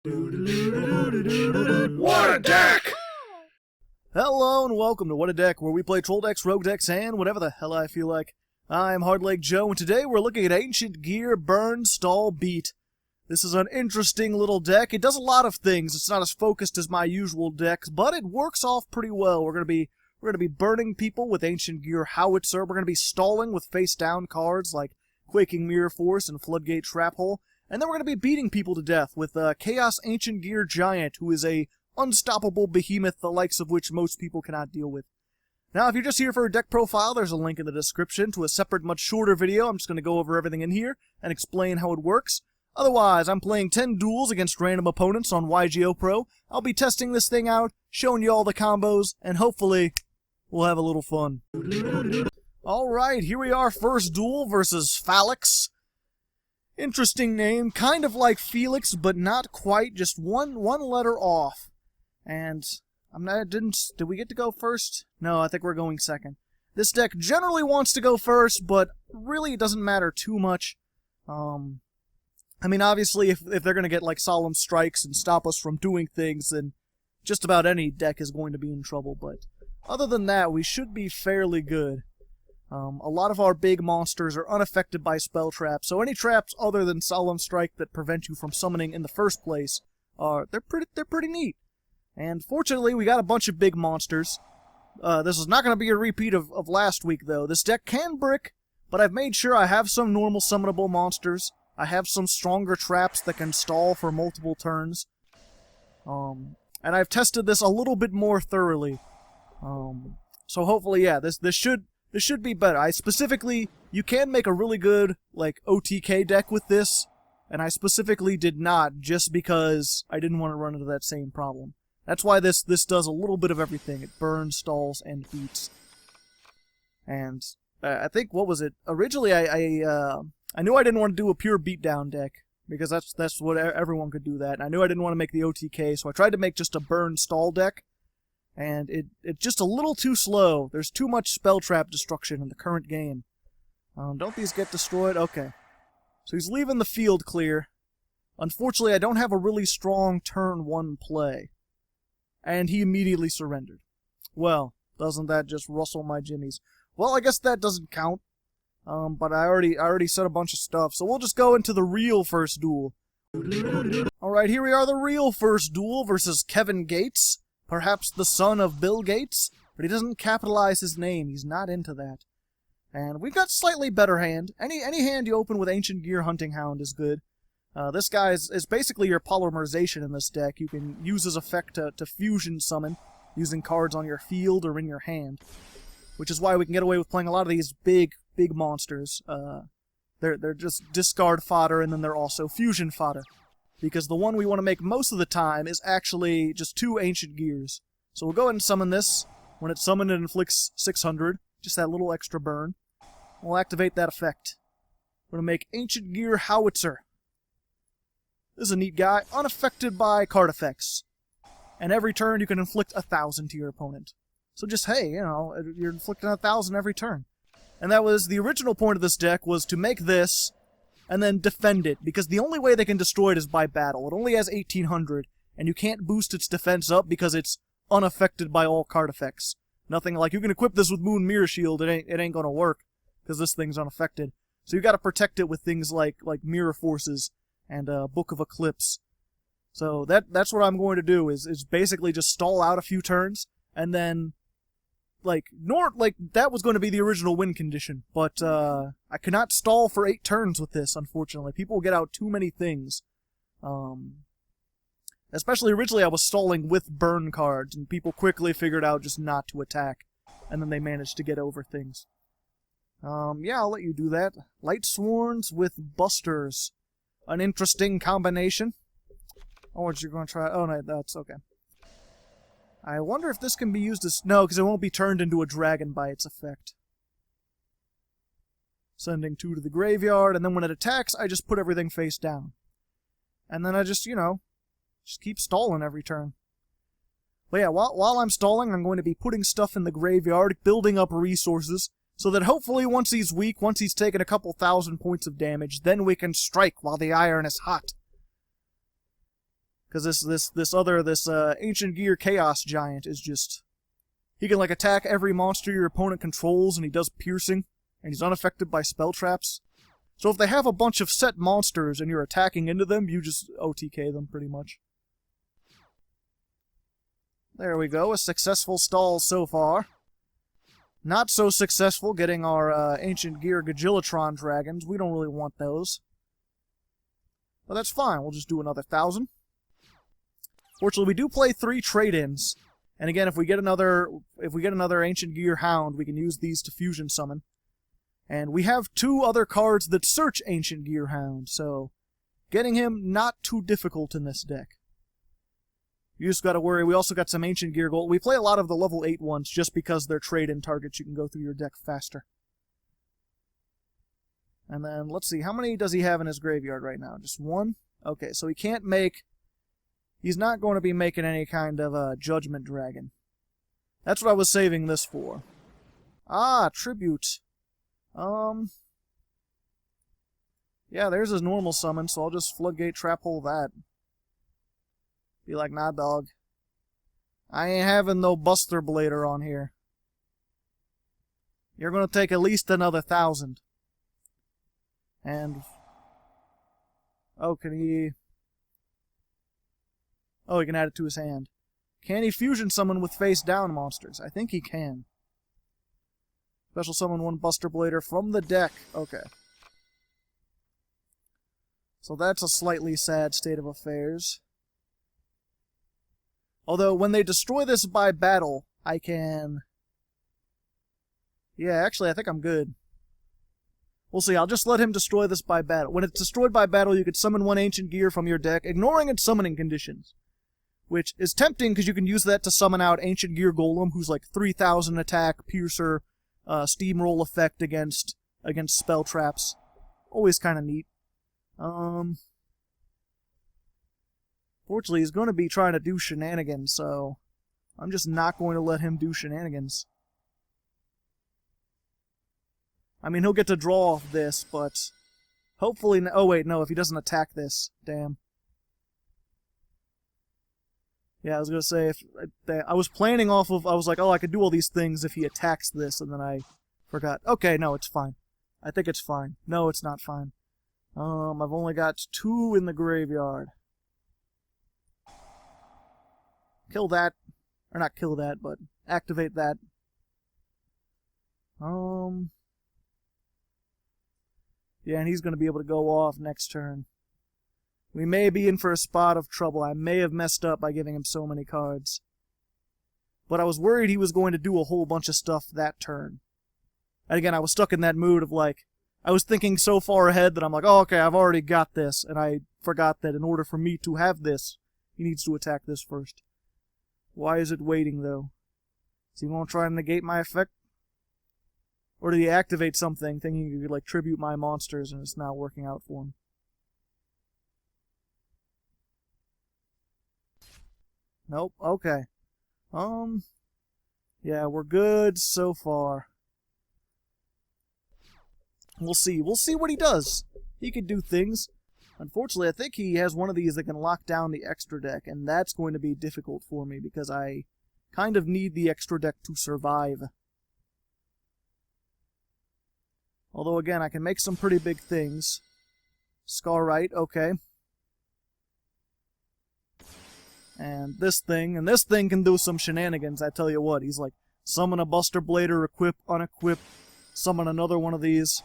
What a deck! Hello and welcome to What a Deck, where we play troll decks, rogue decks, and whatever the hell I feel like. I'm Hardleg Joe, and today we're looking at Ancient Gear, Burn, Stall, Beat. This is an interesting little deck. It does a lot of things. It's not as focused as my usual decks, but it works off pretty well. We're gonna be burning people with Ancient Gear Howitzer. We're gonna be stalling with face-down cards like Quaking Mirror Force and Floodgate Trap Hole. And then we're going to be beating people to death with Chaos Ancient Gear Giant, who is a unstoppable behemoth, the likes of which most people cannot deal with. Now, if you're just here for a deck profile, there's a link in the description to a separate, much shorter video. I'm just going to go over everything in here and explain how it works. Otherwise, I'm playing 10 duels against random opponents on YGOPro. I'll be testing this thing out, showing you all the combos, and hopefully, we'll have a little fun. Alright, here we are, first duel versus Phalix. Interesting name, kind of like Felix, but not quite, just one letter off. And did we get to go first? No, I think we're going second. This deck generally wants to go first, but really it doesn't matter too much. I mean, obviously, if they're going to get, like, solemn strikes and stop us from doing things, then just about any deck is going to be in trouble, but other than that, we should be fairly good. A lot of our big monsters are unaffected by spell traps, so any traps other than Solemn Strike that prevent you from summoning in the first place, they're pretty neat. And fortunately, we got a bunch of big monsters. This is not going to be a repeat of last week, though. This deck can brick, but I've made sure I have some normal summonable monsters. I have some stronger traps that can stall for multiple turns. And I've tested this a little bit more thoroughly. So hopefully, yeah, this should be better. You can make a really good, like, OTK deck with this, and I specifically did not, just because I didn't want to run into that same problem. That's why this does a little bit of everything. It burns, stalls, and beats. And I think, what was it? Originally, I knew I didn't want to do a pure beatdown deck, because that's what everyone could do that. And I knew I didn't want to make the OTK, so I tried to make just a burn stall deck. And it's just a little too slow. There's too much spell trap destruction in the current game. Don't these get destroyed? Okay. So he's leaving the field clear. Unfortunately, I don't have a really strong turn 1 play. And he immediately surrendered. Well, doesn't that just rustle my jimmies? Well, I guess that doesn't count. But I already said a bunch of stuff, so we'll just go into the real first duel. Alright, here we are, the real first duel versus Kevin Gates. Perhaps the son of Bill Gates, but he doesn't capitalize his name. He's not into that. And we've got slightly better hand. Any hand you open with Ancient Gear Hunting Hound is good. This guy is basically your polymerization in this deck. You can use his effect to fusion summon using cards on your field or in your hand, which is why we can get away with playing a lot of these big monsters. They're just discard fodder, and then they're also fusion fodder. Because the one we want to make most of the time is actually just 2 Ancient Gears. So we'll go ahead and summon this. When it's summoned, it inflicts 600. Just that little extra burn. We'll activate that effect. We're going to make Ancient Gear Howitzer. This is a neat guy. Unaffected by card effects. And every turn you can inflict 1,000 to your opponent. So just, hey, you know, you're inflicting 1,000 every turn. And that was the original point of this deck, was to make this and then defend it, because the only way they can destroy it is by battle. It only has 1,800, and you can't boost its defense up because it's unaffected by all card effects. Nothing like, you can equip this with Moon Mirror Shield, it ain't gonna work, because this thing's unaffected. So you gotta protect it with things like Mirror Forces and Book of Eclipse. So that's what I'm going to do, is basically just stall out a few turns, and then that was going to be the original win condition, but I cannot stall for 8 turns with this, unfortunately. People will get out too many things. Especially originally I was stalling with burn cards, and people quickly figured out just not to attack, and then they managed to get over things. Yeah, I'll let you do that. Light Sworns with Busters. An interesting combination. Oh, what you're going to try? Oh, no, that's okay. I wonder if this can be used as... No, because it won't be turned into a dragon by its effect. Sending 2 to the graveyard, and then when it attacks, I just put everything face down. And then I just, you know, just keep stalling every turn. But yeah, while I'm stalling, I'm going to be putting stuff in the graveyard, building up resources, so that hopefully once he's weak, once he's taken a couple thousand points of damage, then we can strike while the iron is hot. Because this Ancient Gear Chaos Giant is just... He can, like, attack every monster your opponent controls, and he does piercing, and he's unaffected by spell traps. So if they have a bunch of set monsters and you're attacking into them, you just OTK them, pretty much. There we go, a successful stall so far. Not so successful getting our Ancient Gear Gajilatron dragons. We don't really want those. But that's fine, we'll just do another 1,000. Fortunately, we do play 3 trade-ins. And again, if we get another Ancient Gear Hound, we can use these to fusion summon. And we have 2 other cards that search Ancient Gear Hound, so getting him not too difficult in this deck. You just gotta worry, we also got some Ancient Gear Gold. We play a lot of the level 8 ones just because they're trade-in targets. You can go through your deck faster. And then, let's see, how many does he have in his graveyard right now? Just 1? Okay, so he can't make... He's not going to be making any kind of a Judgment Dragon. That's what I was saving this for. Ah, Tribute. Yeah, there's his normal summon, so I'll just Floodgate Trap Hole that. Be like, nah, dog. I ain't having no Buster Blader on here. You're gonna take at least another 1,000. And... Oh, can he... Oh, he can add it to his hand. Can he fusion summon with face down monsters? I think he can. Special summon 1 Buster Blader from the deck. Okay. So that's a slightly sad state of affairs. Although, when they destroy this by battle, I can... Yeah, actually, I think I'm good. We'll see, I'll just let him destroy this by battle. When it's destroyed by battle, you can summon 1 Ancient Gear from your deck, ignoring its summoning conditions. Which is tempting, because you can use that to summon out Ancient Gear Golem, who's like 3,000 attack, piercer, steamroll effect against spell traps. Always kind of neat. Fortunately, he's going to be trying to do shenanigans, so I'm just not going to let him do shenanigans. I mean, he'll get to draw off this, but hopefully... Oh, wait, no, if he doesn't attack this. Damn. Yeah, I was going to say, I was planning off of... I was like, oh, I could do all these things if he attacks this, and then I forgot. Okay, no, it's fine. I think it's fine. No, it's not fine. I've only got 2 in the graveyard. Kill that. Or not kill that, but activate that. Yeah, and he's going to be able to go off next turn. We may be in for a spot of trouble. I may have messed up by giving him so many cards. But I was worried he was going to do a whole bunch of stuff that turn. And again, I was stuck in that mood of like, I was thinking so far ahead that I'm like, oh, okay, I've already got this. And I forgot that in order for me to have this, he needs to attack this first. Why is it waiting, though? Is he going to try and negate my effect? Or did he activate something thinking he could, like, tribute my monsters and it's not working out for him? Nope, okay. Yeah, we're good so far. We'll see. We'll see what he does. He could do things. Unfortunately, I think he has one of these that can lock down the extra deck, and that's going to be difficult for me because I kind of need the extra deck to survive. Although, again, I can make some pretty big things. Scarrite, okay. And this thing can do some shenanigans, I tell you what. He's like, summon a Buster Blader, equip, unequip, summon another one of these.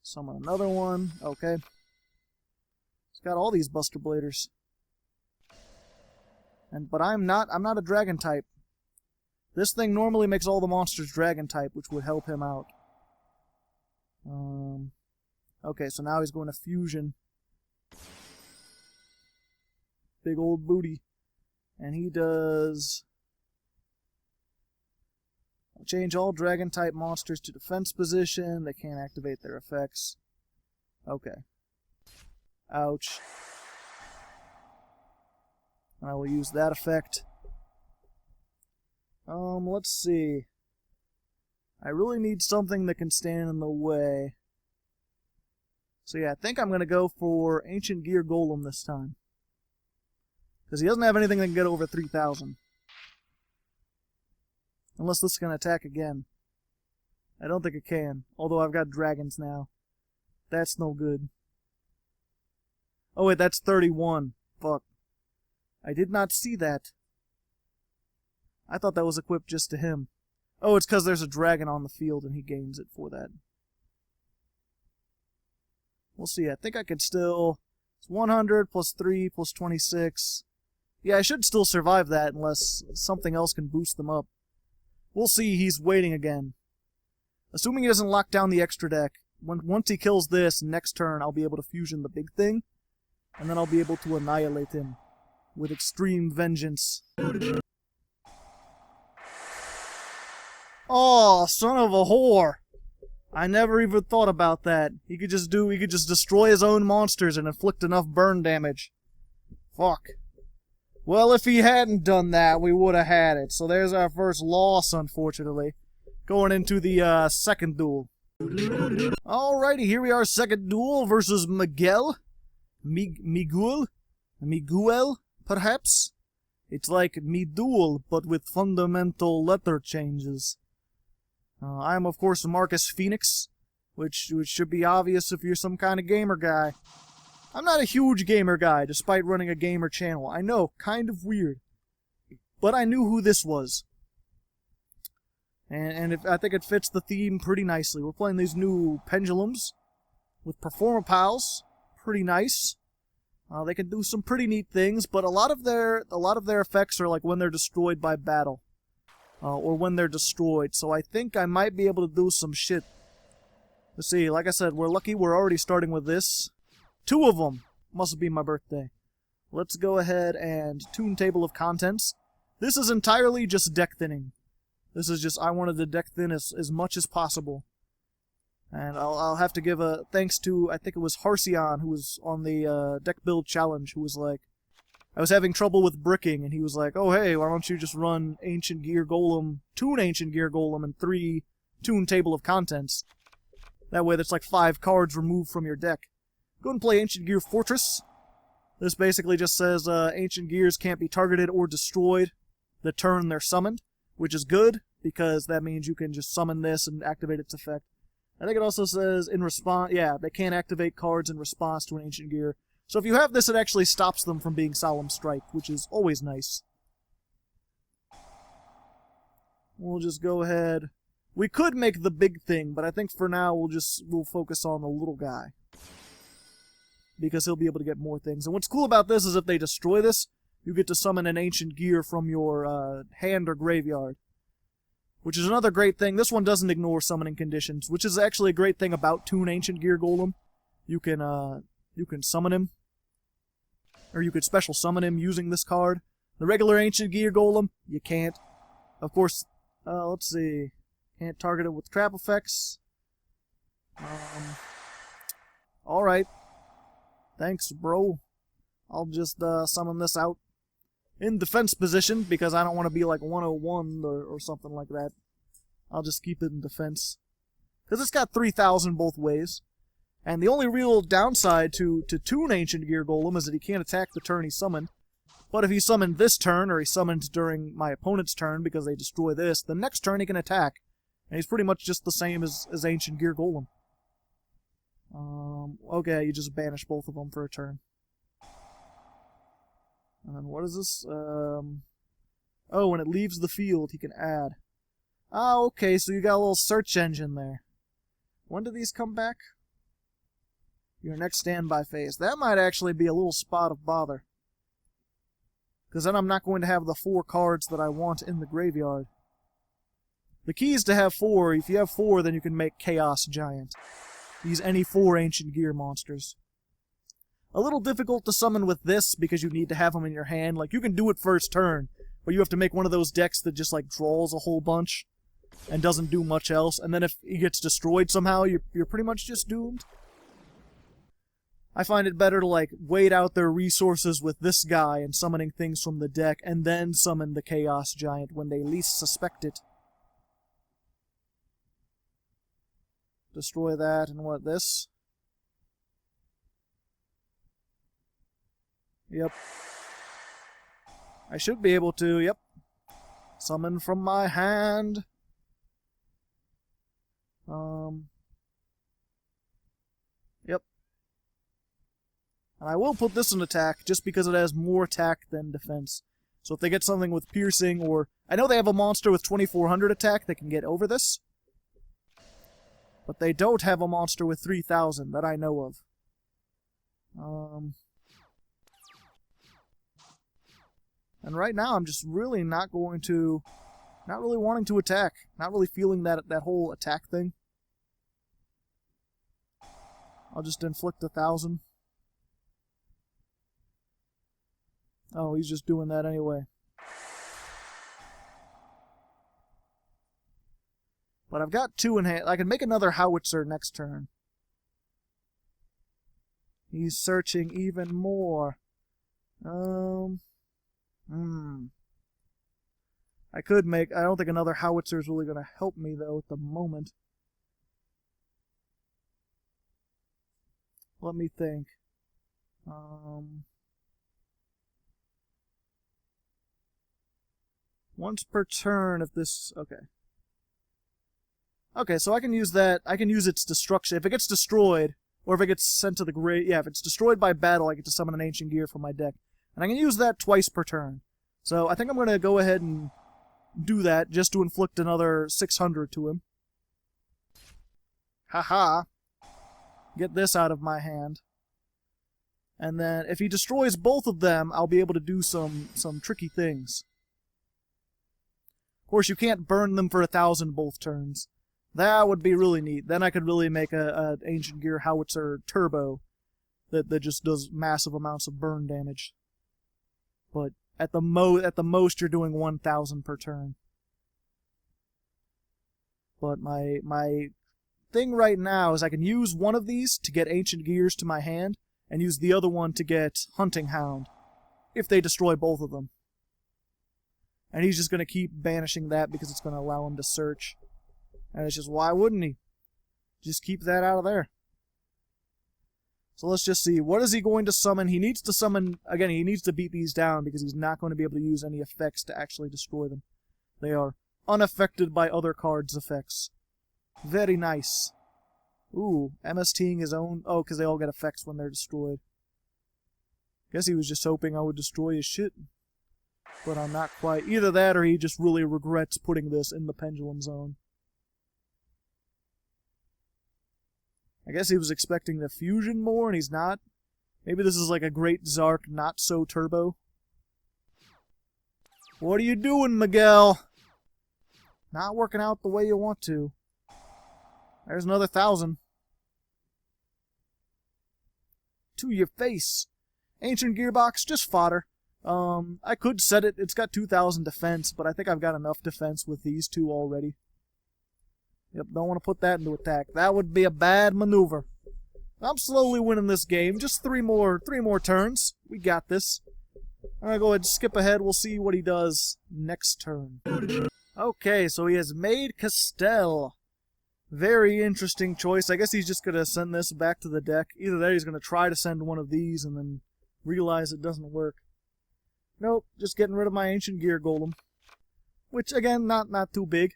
Summon another one, okay. He's got all these Buster Bladers. But I'm not a dragon type. This thing normally makes all the monsters dragon type, which would help him out. Okay, so now he's going to fusion. Big old booty. And he does... Change all dragon type monsters to defense position. They can't activate their effects. Okay. Ouch. I will use that effect. Let's see. I really need something that can stand in the way. So yeah, I think I'm going to go for Ancient Gear Golem this time. Because he doesn't have anything that can get over 3,000. Unless this can attack again. I don't think it can, although I've got dragons now. That's no good. Oh wait, that's 31. Fuck. I did not see that. I thought that was equipped just to him. Oh, it's because there's a dragon on the field and he gains it for that. We'll see. I think I could still... It's 100 plus 3 plus 26. Yeah, I should still survive that unless something else can boost them up. We'll see. He's waiting again. Assuming he doesn't lock down the extra deck, once he kills this, next turn I'll be able to fusion the big thing, and then I'll be able to annihilate him with extreme vengeance. Oh, son of a whore! I never even thought about that. He could just destroy his own monsters and inflict enough burn damage. Fuck. Well, if he hadn't done that, we would have had it. So there's our first loss, unfortunately. Going into the second duel. Alrighty, here we are, second duel versus Miguel. Miguel, perhaps? It's like Midul, but with fundamental letter changes. I am, of course, Marcus Phoenix, which should be obvious if you're some kind of gamer guy. I'm not a huge gamer guy, despite running a gamer channel. I know, kind of weird. But I knew who this was. And I think it fits the theme pretty nicely. We're playing these new pendulums with Performer Pals. Pretty nice. They can do some pretty neat things, but a lot of their effects are like when they're destroyed by battle. Or when they're destroyed, so I think I might be able to do some shit. Let's see, like I said, we're lucky we're already starting with this. 2 of them! Must be my birthday. Let's go ahead and tune table of contents. This is entirely just deck thinning. This is just, I wanted the deck thin as much as possible. And I'll have to give a thanks to, I think it was Harcion, who was on the deck build challenge, who was like, I was having trouble with bricking, and he was like, oh hey, why don't you just run Ancient Gear Golem, tune Ancient Gear Golem, and 3 tune table of contents. That way that's like 5 cards removed from your deck. Go and play Ancient Gear Fortress. This basically just says Ancient Gears can't be targeted or destroyed the turn they're summoned, which is good, because that means you can just summon this and activate its effect. I think it also says in response, yeah, they can't activate cards in response to an Ancient Gear. So if you have this, it actually stops them from being Solemn Strike, which is always nice. We'll just go ahead. We could make the big thing, but I think for now we'll focus on the little guy. Because he'll be able to get more things. And what's cool about this is if they destroy this, you get to summon an Ancient Gear from your hand or graveyard. Which is another great thing. This one doesn't ignore summoning conditions, which is actually a great thing about Toon Ancient Gear Golem. You can summon him. Or you could special summon him using this card. The regular Ancient Gear Golem, you can't. Of course, let's see. Can't target it with trap effects. Alright. Thanks, bro. I'll just summon this out in defense position, because I don't want to be like 101 or something like that. I'll just keep it in defense. Because it's got 3,000 both ways. And the only real downside to tune Ancient Gear Golem is that he can't attack the turn he summoned. But if he summoned this turn, or he summoned during my opponent's turn because they destroy this, the next turn he can attack. And he's pretty much just the same as Ancient Gear Golem. Okay, you just banish both of them for a turn. And what is this? Oh, when it leaves the field, he can add. Ah, okay, so you got a little search engine there. When do these come back? Your next standby phase. That might actually be a little spot of bother. Because then I'm not going to have the 4 cards that I want in the graveyard. The key is to have 4. If you have 4, then you can make Chaos Giant. Use any 4 Ancient Gear monsters. A little difficult to summon with this, because you need to have them in your hand. Like, you can do it first turn, but you have to make one of those decks that just, like, draws a whole bunch and doesn't do much else. And then if he gets destroyed somehow, you're pretty much just doomed. I find it better to, like, wait out their resources with this guy and summoning things from the deck, and then summon the Chaos Giant when they least suspect it. Destroy that, and what, this? Yep. I should be able to, yep. Summon from my hand. Yep. And I will put this in attack, just because it has more attack than defense. So if they get something with piercing, or... I know they have a monster with 2400 attack that can get over this. But they don't have a monster with 3000 that I know of. And right now I'm just really not going to... Not really wanting to attack. Not really feeling that whole attack thing. I'll just inflict 1000. Oh, he's just doing that anyway. But I've got 2 in hand. I can make another howitzer next turn. He's searching even more. I could make... I don't think another howitzer is really going to help me, though, at the moment. Let me think. Once per turn if this... Okay. Okay, so I can use that. I can use its destruction. If it gets destroyed, or if it gets sent to the grave... Yeah, if it's destroyed by battle, I get to summon an Ancient Gear from my deck. And I can use that twice per turn. So I think I'm going to go ahead and do that, just to inflict another 600 to him. Haha. Get this out of my hand. And then, if he destroys both of them, I'll be able to do some tricky things. Of course, you can't burn them for 1000 both turns. That would be really neat. Then I could really make a Ancient Gear Howitzer Turbo that just does massive amounts of burn damage. But at the most, you're doing 1000 per turn. But my thing right now is I can use one of these to get Ancient Gears to my hand, and use the other one to get Hunting Hound, if they destroy both of them. And he's just going to keep banishing that because it's going to allow him to search. And it's just, why wouldn't he? Just keep that out of there. So let's just see. What is he going to summon? He needs to summon... Again, he needs to beat these down because he's not going to be able to use any effects to actually destroy them. They are unaffected by other cards' effects. Very nice. Ooh, MSTing his own... Oh, because they all get effects when they're destroyed. Guess he was just hoping I would destroy his shit. But I'm not quite... Either that or he just really regrets putting this in the Pendulum Zone. I guess he was expecting the fusion more, and he's not. Maybe this is like a Great Zark not-so-turbo. What are you doing, Miguel? Not working out the way you want to. There's another 1000. To your face. Ancient Gearbox, just fodder. I could set it. It's got 2000 defense, but I think I've got enough defense with these two already. Yep, don't want to put that into attack. That would be a bad maneuver. I'm slowly winning this game. Just three more turns. We got this. I'm gonna go ahead and skip ahead. We'll see what he does next turn. Okay, so he has made Castell. Very interesting choice. I guess he's just gonna send this back to the deck. Either that or he's gonna try to send one of these and then realize it doesn't work. Nope, just getting rid of my Ancient Gear Golem. Which, again, not too big.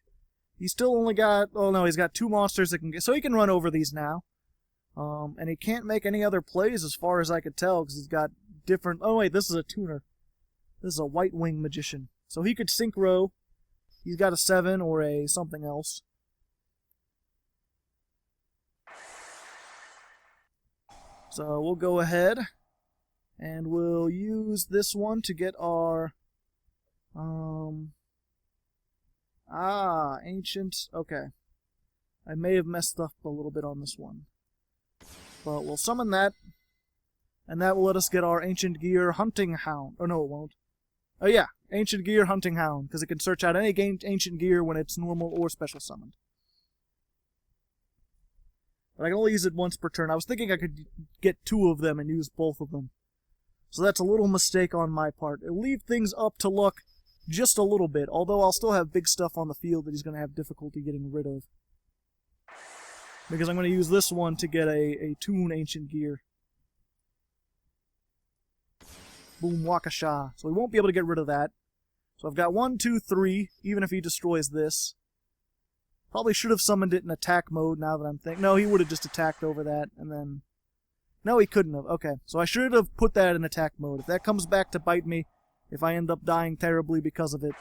He's still only got... Oh, no, he's got 2 monsters that can get... So he can run over these now. And he can't make any other plays as far as I could tell, because he's got different... Oh, wait, this is a tuner. This is a White Wing Magician. So he could synchro. He's got a 7 or a something else. So we'll go ahead, and we'll use this one to get our... Ancient... Okay. I may have messed up a little bit on this one. But we'll summon that, and that will let us get our Ancient Gear Hunting Hound. Oh, no, it won't. Oh, yeah. Ancient Gear Hunting Hound, because it can search out any Ancient Gear when it's normal or special summoned. But I can only use it once per turn. I was thinking I could get 2 of them and use both of them. So that's a little mistake on my part. It'll leave things up to luck just a little bit, although I'll still have big stuff on the field that he's going to have difficulty getting rid of. Because I'm going to use this one to get a Toon Ancient Gear. Boom Wakasha. So we won't be able to get rid of that. So I've got 1, 2, 3, even if he destroys this. Probably should have summoned it in attack mode now that I'm thinking. No, he would have just attacked over that, and then... No, he couldn't have. Okay, so I should have put that in attack mode. If that comes back to bite me, if I end up dying terribly because of it...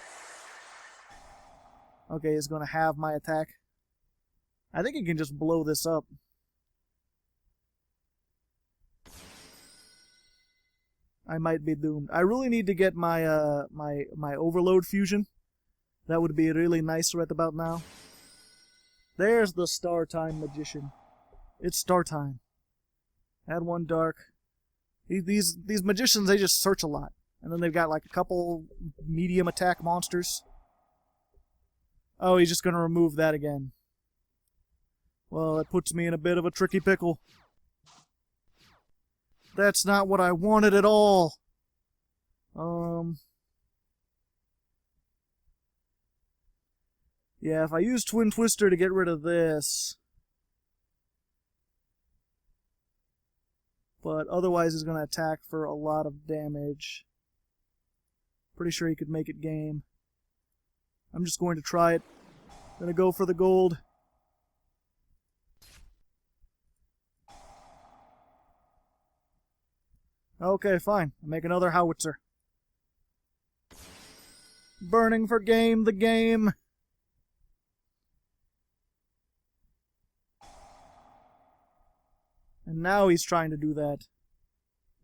Okay, he's going to have my attack. I think he can just blow this up. I might be doomed. I really need to get my my overload fusion. That would be really nice right about now. There's the Star Time Magician. It's Star Time. Add 1 dark. These magicians, they just search a lot. And then they've got like a couple medium attack monsters. Oh, he's just going to remove that again. Well, that puts me in a bit of a tricky pickle. That's not what I wanted at all. Yeah, if I use Twin Twister to get rid of this. But otherwise he's going to attack for a lot of damage. Pretty sure he could make it game. I'm just going to try it. Gonna go for the gold. Okay, fine. I'll make another howitzer. Burning for game, the game. And now he's trying to do that.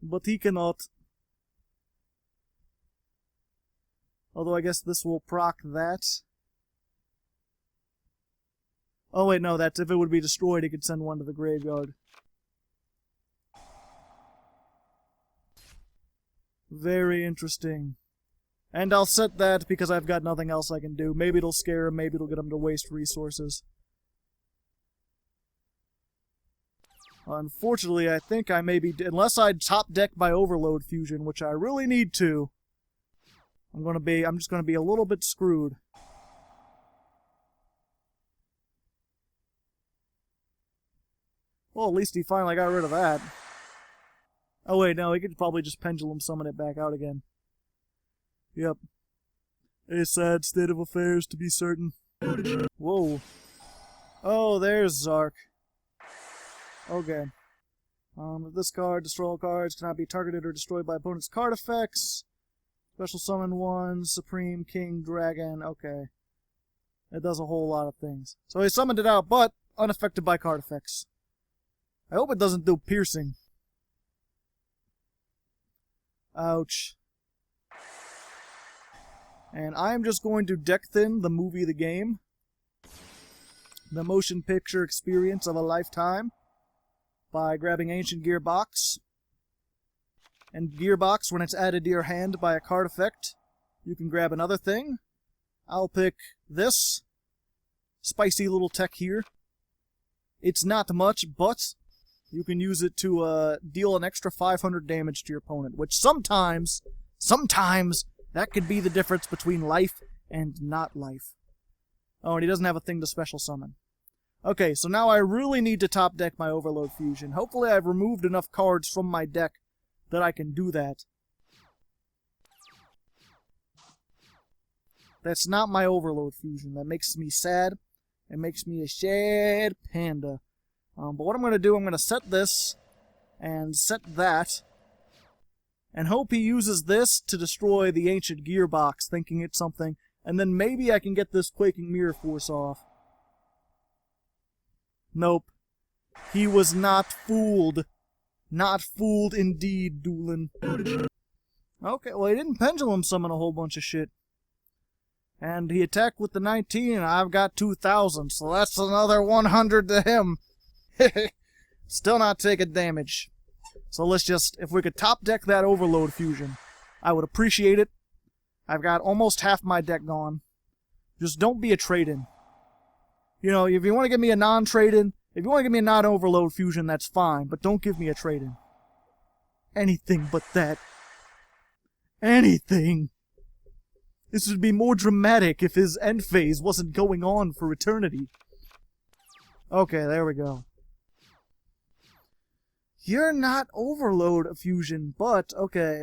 But he cannot. Although I guess this will proc that. Oh wait, no, that's if it would be destroyed, he could send 1 to the graveyard. Very interesting. And I'll set that because I've got nothing else I can do. Maybe it'll scare him, maybe it'll get him to waste resources. Unfortunately, I think I may be... Unless I top deck my overload fusion, which I really need to, I'm just gonna be a little bit screwed. Well, at least he finally got rid of that. Oh wait, no, he could probably just pendulum summon it back out again. Yep. A sad state of affairs, to be certain. Whoa. Oh, there's Zark. Okay. This card, destroy all cards, cannot be targeted or destroyed by opponent's card effects. Special summon 1, Supreme, King, Dragon, okay. It does a whole lot of things. So he summoned it out, but unaffected by card effects. I hope it doesn't do piercing. Ouch. And I'm just going to deck thin the movie, the game. The motion picture experience of a lifetime. By grabbing Ancient Gear Box. And Gearbox, when it's added to your hand by a card effect, you can grab another thing. I'll pick this. Spicy little tech here. It's not much, but you can use it to deal an extra 500 damage to your opponent, which sometimes, that could be the difference between life and not life. Oh, and he doesn't have a thing to special summon. Okay, so now I really need to top deck my Overload Fusion. Hopefully I've removed enough cards from my deck that I can do that. That's not my Overload Fusion. That makes me sad. It makes me a sad panda. But what I'm going to do, I'm going to set this and set that and hope he uses this to destroy the Ancient Gearbox, thinking it's something, and then maybe I can get this Quaking Mirror Force off. Nope. He was not fooled. Not fooled indeed, Doolin. Okay, well he didn't Pendulum Summon a whole bunch of shit. And he attacked with the 19, and I've got 2,000, so that's another 100 to him. Still not taking damage. So let's just, if we could top deck that Overload Fusion, I would appreciate it. I've got almost half my deck gone. Just don't be a trade-in. You know, if you want to give me a non-trade-in, if you want to give me a non-Overload Fusion, that's fine, but don't give me a trade-in. Anything but that. Anything. This would be more dramatic if his end phase wasn't going on for eternity. Okay, there we go. You're not Overload Fusion, but, okay,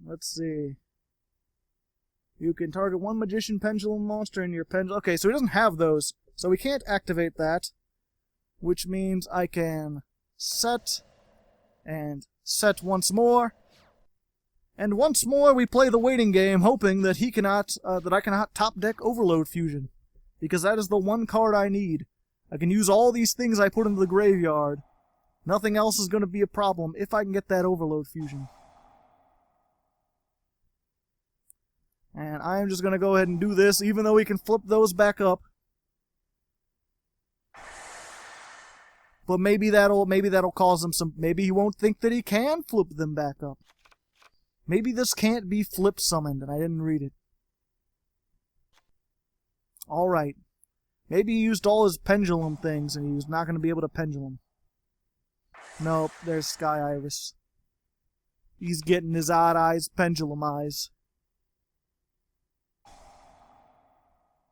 Let's see. You can target one Magician Pendulum monster in your pendulum. Okay, so he doesn't have those, so we can't activate that, which means I can set and set once more. And once more we play the waiting game, hoping that I cannot top deck Overload Fusion, because that is the one card I need. I can use all these things I put into the graveyard. Nothing else is going to be a problem if I can get that Overload Fusion. And I am just going to go ahead and do this, even though we can flip those back up. But maybe that'll cause him some... Maybe he won't think that he can flip them back up. Maybe this can't be flip summoned, and I didn't read it. Alright. Maybe he used all his pendulum things, and he was not going to be able to pendulum. Nope, there's Sky Iris. He's getting his odd eyes pendulum eyes.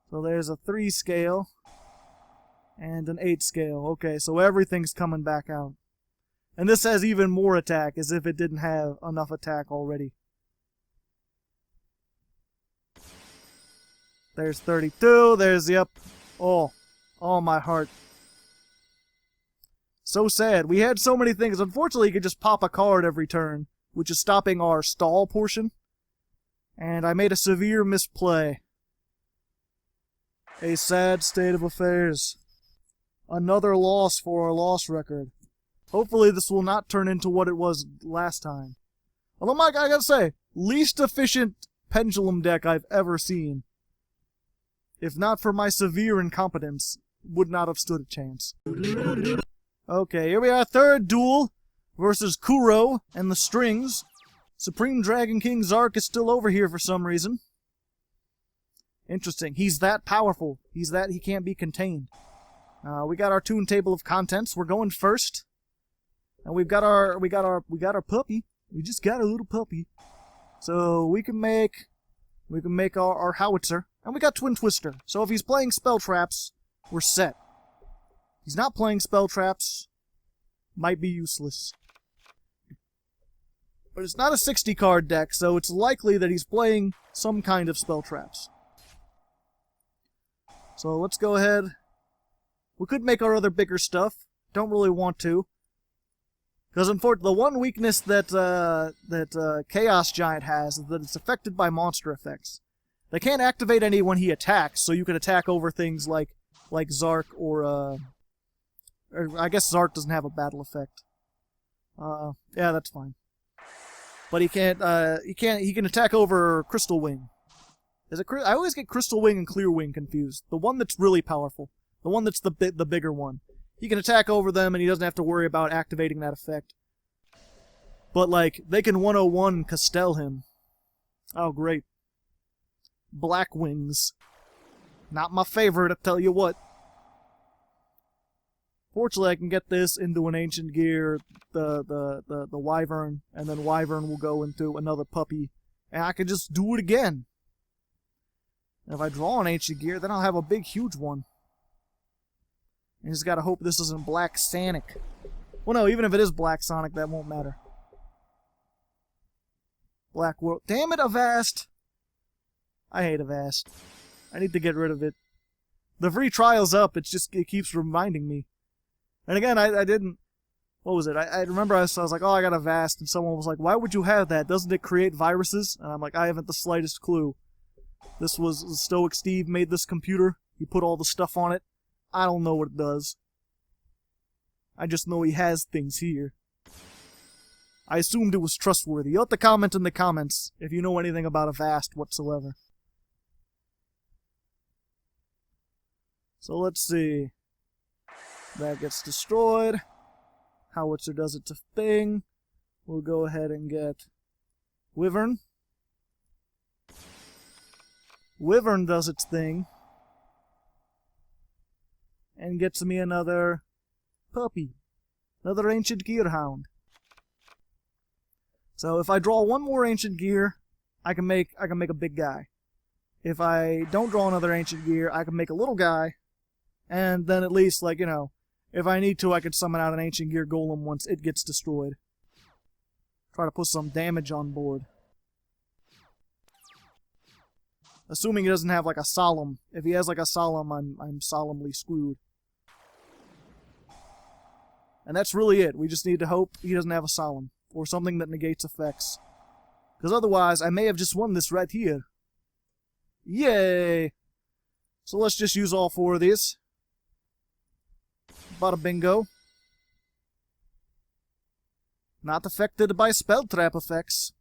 So there's a 3 scale and an 8 scale. Okay, so everything's coming back out. And this has even more attack, as if it didn't have enough attack already. There's 32, there's, yep. Oh, my heart. So sad. We had so many things. Unfortunately, you could just pop a card every turn, which is stopping our stall portion. And I made a severe misplay. A sad state of affairs. Another loss for our loss record. Hopefully this will not turn into what it was last time. Although, Mike, I gotta say, least efficient pendulum deck I've ever seen. If not for my severe incompetence, would not have stood a chance. Okay, here we are, third duel versus Kuro and the Strings. Supreme Dragon King Zark is still over here for some reason. Interesting. He's that powerful. He can't be contained. We got our tune table of contents. We're going first. And we got our puppy. We just got a little puppy. So we can make our howitzer. And we got Twin Twister. So if he's playing spell traps, we're set. He's not playing spell traps. Might be useless. But it's not a 60 card deck, so it's likely that he's playing some kind of spell traps. So let's go ahead. We could make our other bigger stuff. Don't really want to. Because unfortunately, the one weakness that Chaos Giant has is that it's affected by monster effects. They can't activate any when he attacks, so you can attack over things like Zark or I guess Zark doesn't have a battle effect. Yeah, that's fine. But he can attack over Crystal Wing. I always get Crystal Wing and Clear Wing confused. The one that's really powerful. The one that's the bigger one. He can attack over them and he doesn't have to worry about activating that effect. But, like, they can 101 Castell him. Oh, great. Black Wings. Not my favorite, I tell you what. Fortunately, I can get this into an Ancient Gear, the Wyvern, and then Wyvern will go into another puppy, and I can just do it again. And if I draw an Ancient Gear, then I'll have a big, huge one. And just gotta hope this isn't Black Sonic. Well, no, even if it is Black Sonic, that won't matter. Black World. Damn it, Avast! I hate Avast. I need to get rid of it. The free trial's up, it keeps reminding me. And again, I didn't... What was it? I remember I was like, oh, I got Avast, and someone was like, why would you have that? Doesn't it create viruses? And I'm like, I haven't the slightest clue. This was Stoic Steve made this computer. He put all the stuff on it. I don't know what it does. I just know he has things here. I assumed it was trustworthy. You'll have to comment in the comments if you know anything about Avast whatsoever. So let's see. That gets destroyed. Howitzer does its thing. We'll go ahead and get Wyvern. Wyvern does its thing. And gets me another puppy. Another Ancient Gear Hound. So if I draw one more Ancient Gear, I can make a big guy. If I don't draw another Ancient Gear, I can make a little guy. And then at least, like, you know, if I need to, I could summon out an Ancient Gear Golem once it gets destroyed. Try to put some damage on board. Assuming he doesn't have like a solemn. If he has like a solemn, I'm solemnly screwed. And that's really it. We just need to hope he doesn't have a solemn. Or something that negates effects. Because otherwise, I may have just won this right here. Yay! So let's just use all 4 of these. Bada bingo. Not affected by spell trap effects.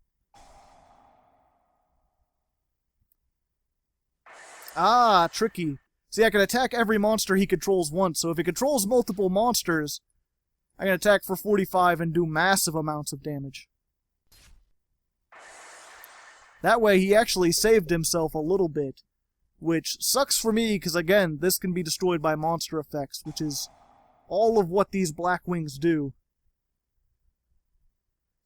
Ah, tricky. See, I can attack every monster he controls once, so if he controls multiple monsters, I can attack for 45 and do massive amounts of damage. That way, he actually saved himself a little bit, which sucks for me, because again, this can be destroyed by monster effects, which is all of what these black wings do.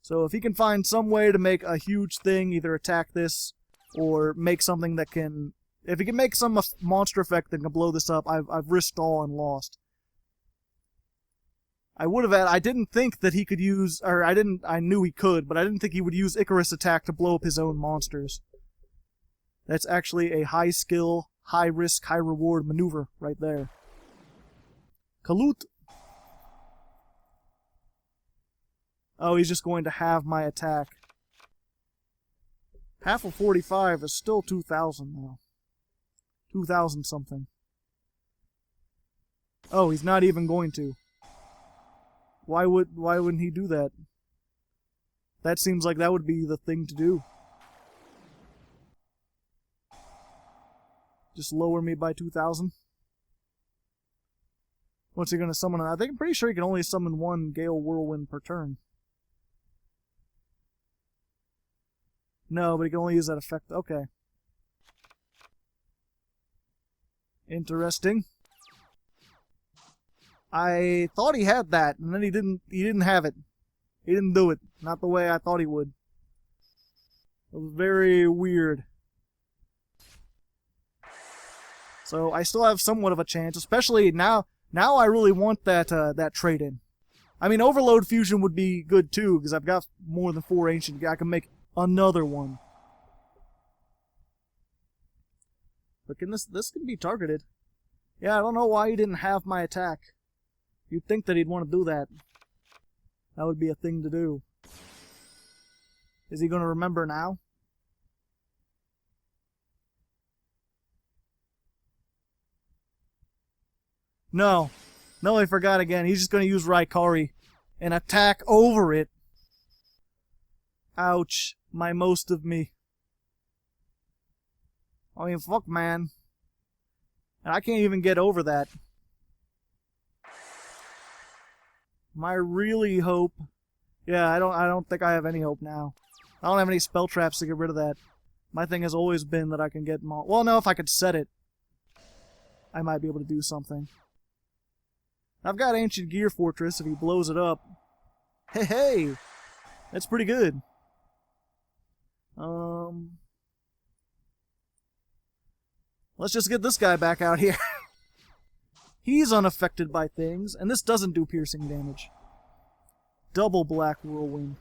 So if he can find some way to make a huge thing, either attack this, or make something that can... If he can make some monster effect that can blow this up, I've risked all and lost. I didn't think that he could use, or I knew he could, but I didn't think he would use Icarus attack to blow up his own monsters. That's actually a high skill, high risk, high reward maneuver right there. Kalut. Oh, he's just going to have my attack. Half of 45 is still 2,000 now. 2,000 something. Oh, he's not even going to. Why wouldn't he do that? That seems like that would be the thing to do. Just lower me by 2,000. What's he gonna summon? I think I'm pretty sure he can only summon 1 Gale Whirlwind per turn. No, but he can only use that effect. Okay. Interesting. I thought he had that, and then he didn't have it. He didn't do it. Not the way I thought he would. It was very weird. So I still have somewhat of a chance, especially now I really want that trade-in. I mean, Overload Fusion would be good too, because I've got more than 4 Ancient Gear. I can make another one. But this can be targeted. Yeah, I don't know why he didn't have my attack. You'd think that he'd want to do that. That would be a thing to do. Is he going to remember now? No. No, I forgot again. He's just going to use Raikari and attack over it. Ouch. My most of me. I mean, fuck, man. And I can't even get over that. My really hope... Yeah, I don't think I have any hope now. I don't have any spell traps to get rid of that. My thing has always been that I can get... Well, no, if I could set it, I might be able to do something. I've got Ancient Gear Fortress if he blows it up. Hey, hey! That's pretty good. Let's just get this guy back out here. He's unaffected by things, and this doesn't do piercing damage. Double Black Whirlwind.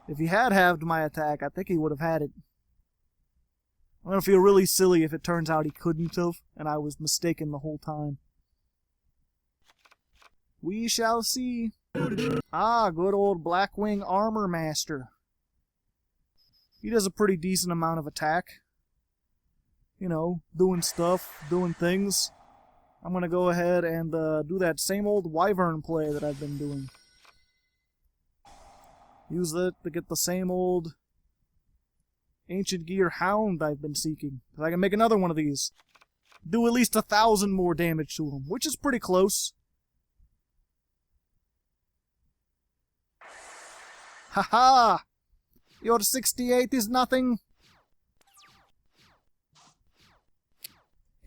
If he had halved my attack, I think he would have had it. I'm gonna feel really silly if it turns out he couldn't have, and I was mistaken the whole time. We shall see. Ah, good old Blackwing Armor Master. He does a pretty decent amount of attack. You know, doing stuff, doing things. I'm gonna go ahead and do that same old Wyvern play that I've been doing. Use that to get the same old Ancient Gear Hound I've been seeking. Because I can make another one of these. Do at least 1,000 more damage to him, which is pretty close. Haha! Your 68 is nothing.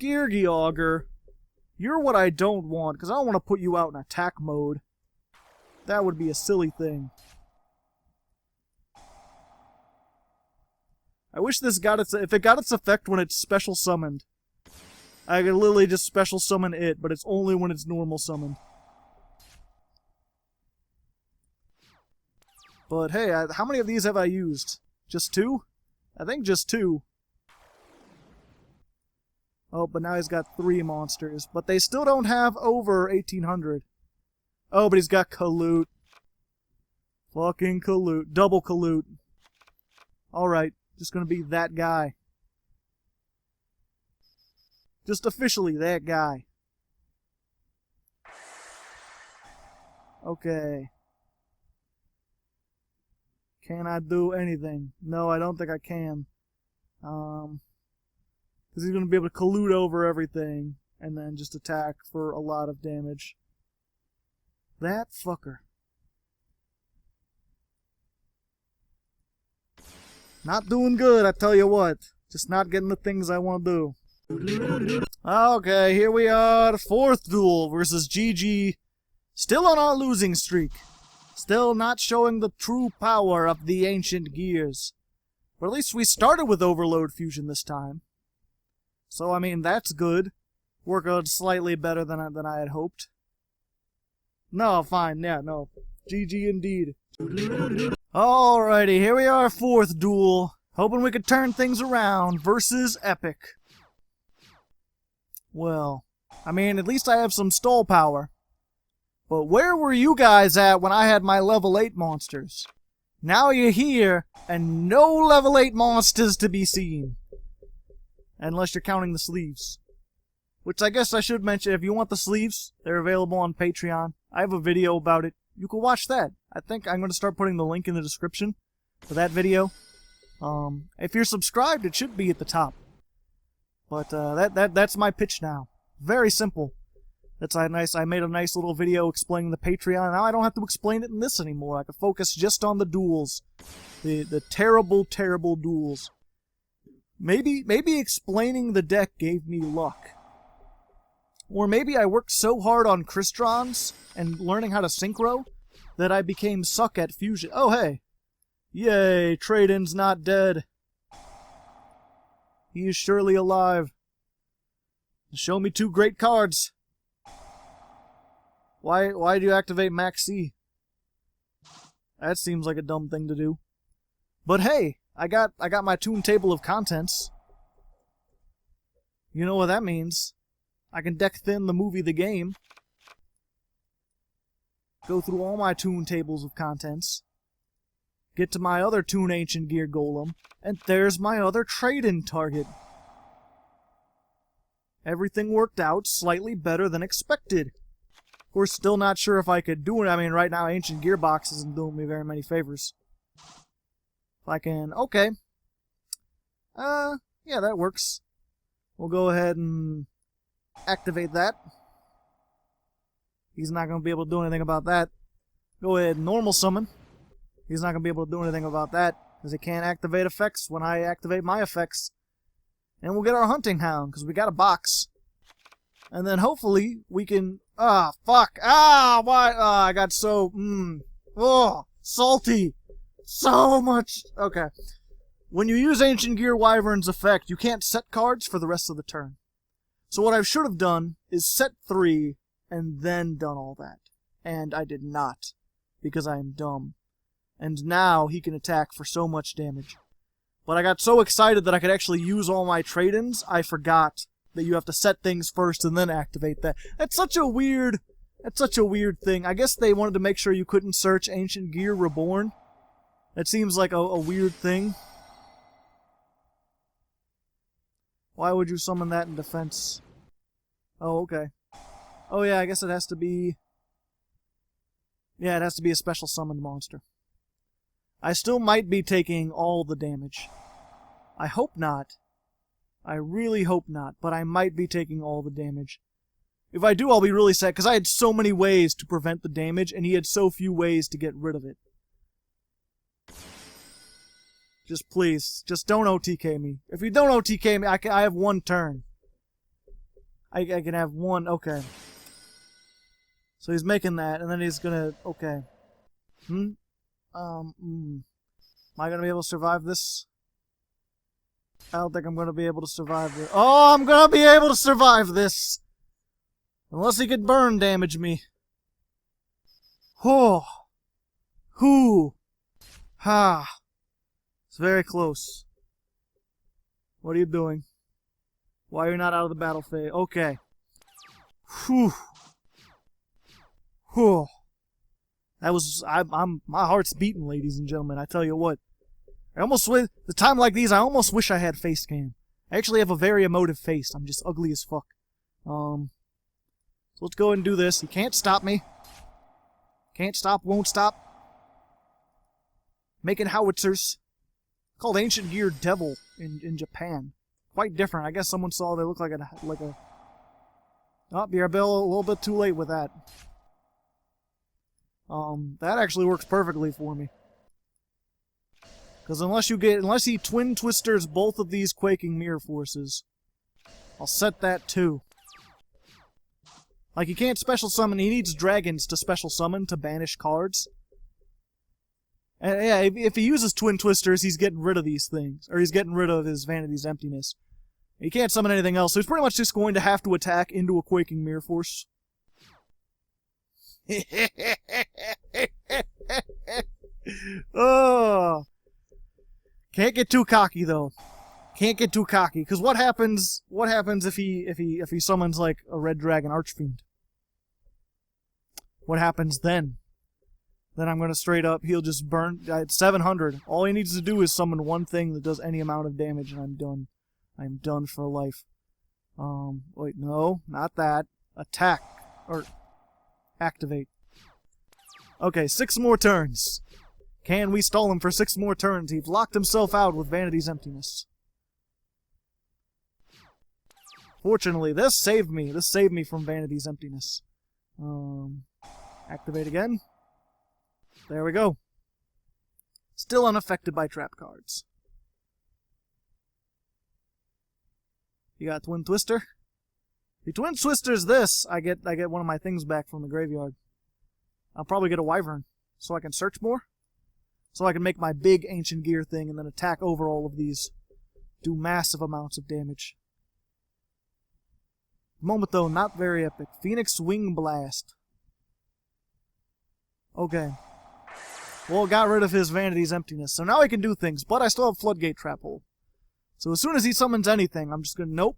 Geargiauger, you're what I don't want, because I don't want to put you out in attack mode. That would be a silly thing. I wish this got its... If it got its effect when it's special summoned, I could literally just special summon it, but it's only when it's normal summoned. But hey, how many of these have I used? Just 2? I think just 2. Oh, but now he's got 3 monsters. But they still don't have over 1,800. Oh, but he's got Kaloot. Fucking Kaloot. Double Kaloot. Alright, just gonna be that guy. Just officially that guy. Okay. Can I do anything? No, I don't think I can. Because he's going to be able to collude over everything and then just attack for a lot of damage. That fucker. Not doing good, I tell you what. Just not getting the things I want to do. Okay, here we are. 4th duel versus GG. Still on our losing streak. Still not showing the true power of the Ancient Gears. But at least we started with Overload Fusion this time. So, I mean, that's good. Worked out slightly better than I had hoped. No, fine, yeah, no. GG indeed. Alrighty, here we are, 4th duel. Hoping we could turn things around versus Epic. Well, I mean, at least I have some stall power. But where were you guys at when I had my level 8 monsters? Now you're here, and no level 8 monsters to be seen. Unless you're counting the sleeves. Which I guess I should mention, if you want the sleeves, they're available on Patreon. I have a video about it. You can watch that. I think I'm going to start putting the link in the description for that video. If you're subscribed, it should be at the top. But that's my pitch now. Very simple. That's nice. I made a nice little video explaining the Patreon. Now I don't have to explain it in this anymore. I can focus just on the duels. The terrible, terrible duels. Maybe explaining the deck gave me luck. Or maybe I worked so hard on Cristrons and learning how to synchro that I became suck at fusion. Oh, hey. Yay, Trade-in's not dead. He is surely alive. Show me 2 great cards. Why do you activate Max C? That seems like a dumb thing to do. But hey, I got my Toon Table of Contents. You know what that means. I can deck thin the movie The Game. Go through all my Toon Tables of Contents. Get to my other Toon Ancient Gear Golem. And there's my other trade-in target. Everything worked out slightly better than expected. Of course, still not sure if I could do it. I mean, right now, Ancient Gearbox isn't doing me very many favors. If I can... Okay. Yeah, that works. We'll go ahead and activate that. He's not going to be able to do anything about that. Go ahead and normal summon. He's not going to be able to do anything about that, because he can't activate effects when I activate my effects. And we'll get our Hunting Hound, because we got a box. And then hopefully we can... Ah, fuck. Ah, why? Ah, I got so... Oh, salty. So much. Okay. When you use Ancient Gear Wyvern's effect, you can't set cards for the rest of the turn. So what I should have done is set 3 and then done all that. And I did not, because I am dumb. And now he can attack for so much damage. But I got so excited that I could actually use all my trade-ins, I forgot that you have to set things first and then activate that. That's such a weird thing. I guess they wanted to make sure you couldn't search Ancient Gear Reborn. That seems like a weird thing. Why would you summon that in defense? Oh, okay. Oh yeah, I guess it has to be... Yeah, it has to be a special summoned monster. I still might be taking all the damage. I hope not. I really hope not, but I might be taking all the damage. If I do, I'll be really sad, because I had so many ways to prevent the damage, and he had so few ways to get rid of it. Just please, just don't OTK me. If you don't OTK me, I have 1 turn. I can have 1, okay. So he's making that, and then he's gonna, okay. Am I gonna be able to survive this? I don't think I'm gonna be able to survive this. Oh, I'm gonna be able to survive this! Unless he could burn damage me. Oh. Whoo. Ha. It's very close. What are you doing? Why are you not out of the battle phase? Okay. Whew. Whew. That was... my heart's beating, ladies and gentlemen. I tell you what. I almost... The time like these, I almost wish I had face cam. I actually have a very emotive face. I'm just ugly as fuck. So let's go ahead and do this. You can't stop me. Can't stop, won't stop. Making howitzers. Called Ancient Gear Devil in Japan. Quite different. I guess someone saw they look like a... Oh, you're a little bit too late with that. That actually works perfectly for me. Because unless he twin twisters both of these quaking mirror forces, I'll set that too. Like, he can't special summon, he needs dragons to special summon to banish cards. And yeah, if he uses twin twisters, he's getting rid of these things. Or he's getting rid of his Vanity's Emptiness. He can't summon anything else, so he's pretty much just going to have to attack into a quaking mirror force. Oh, can't get too cocky though. Can't get too cocky, because what happens if he summons like a red dragon archfiend? What happens then? Then I'm gonna straight up, he'll just burn at 700. All he needs to do is summon one thing that does any amount of damage, and I'm done. I'm done for life. Wait, no, not that. Attack or activate. Okay, 6 more turns. Can we stall him for 6 more turns? He's locked himself out with Vanity's Emptiness. Fortunately, this saved me. This saved me from Vanity's Emptiness. Activate again. There we go. Still unaffected by trap cards. You got Twin Twister. If he Twin Twisters this, I get one of my things back from the graveyard. I'll probably get a Wyvern, so I can search more. So I can make my big Ancient Gear thing and then attack over all of these. Do massive amounts of damage. Moment though, not very epic. Phoenix Wing Blast. Okay. Well, got rid of his Vanity's Emptiness, so now I can do things, but I still have Floodgate Trap Hole. So as soon as he summons anything, I'm just gonna, nope.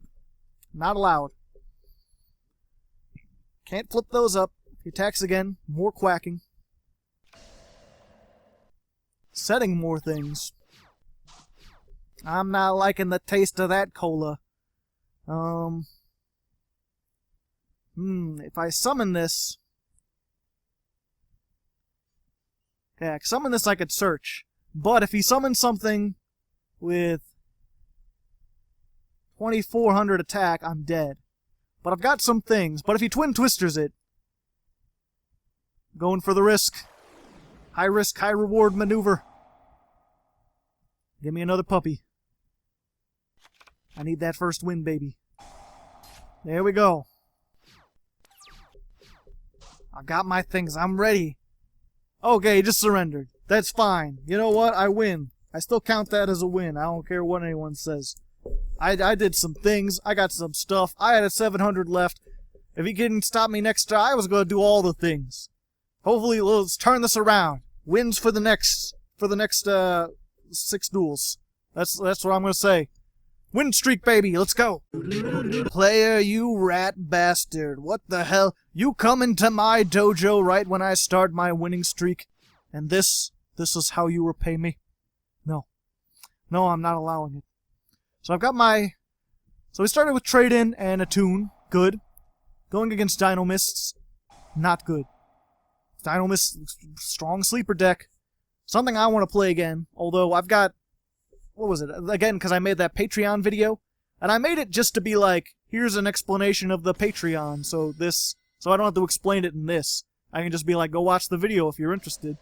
Not allowed. Can't flip those up. He attacks again. More quacking. Setting more things. I'm not liking the taste of that cola. If I summon this... Okay, I summon this, I could search. But if he summons something with 2400 attack, I'm dead. But I've got some things. But if he Twin Twisters it, going for the risk. High risk, high reward maneuver. Give me another puppy. I need that first win, baby. There we go. I've got my things. I'm ready. Okay, he just surrendered. That's fine. You know what? I win. I still count that as a win. I don't care what anyone says. I did some things. I got some stuff. I had a 700 left. If he couldn't stop me next time, I was going to do all the things. Hopefully, let's turn this around. Wins for the next 6 duels. That's what I'm going to say. Win streak, baby. Let's go. Player, you rat bastard. What the hell? You come into my dojo right when I start my winning streak, and this is how you repay me? No. No, I'm not allowing it. So I've got my... So we started with trade-in and a tune. Good. Going against Dino Mists. Not good. Dino Mist, strong sleeper deck. Something I want to play again, although I've got... What was it? Again, because I made that Patreon video, and I made it just to be like, here's an explanation of the Patreon, so I don't have to explain it in this. I can just be like, go watch the video if you're interested.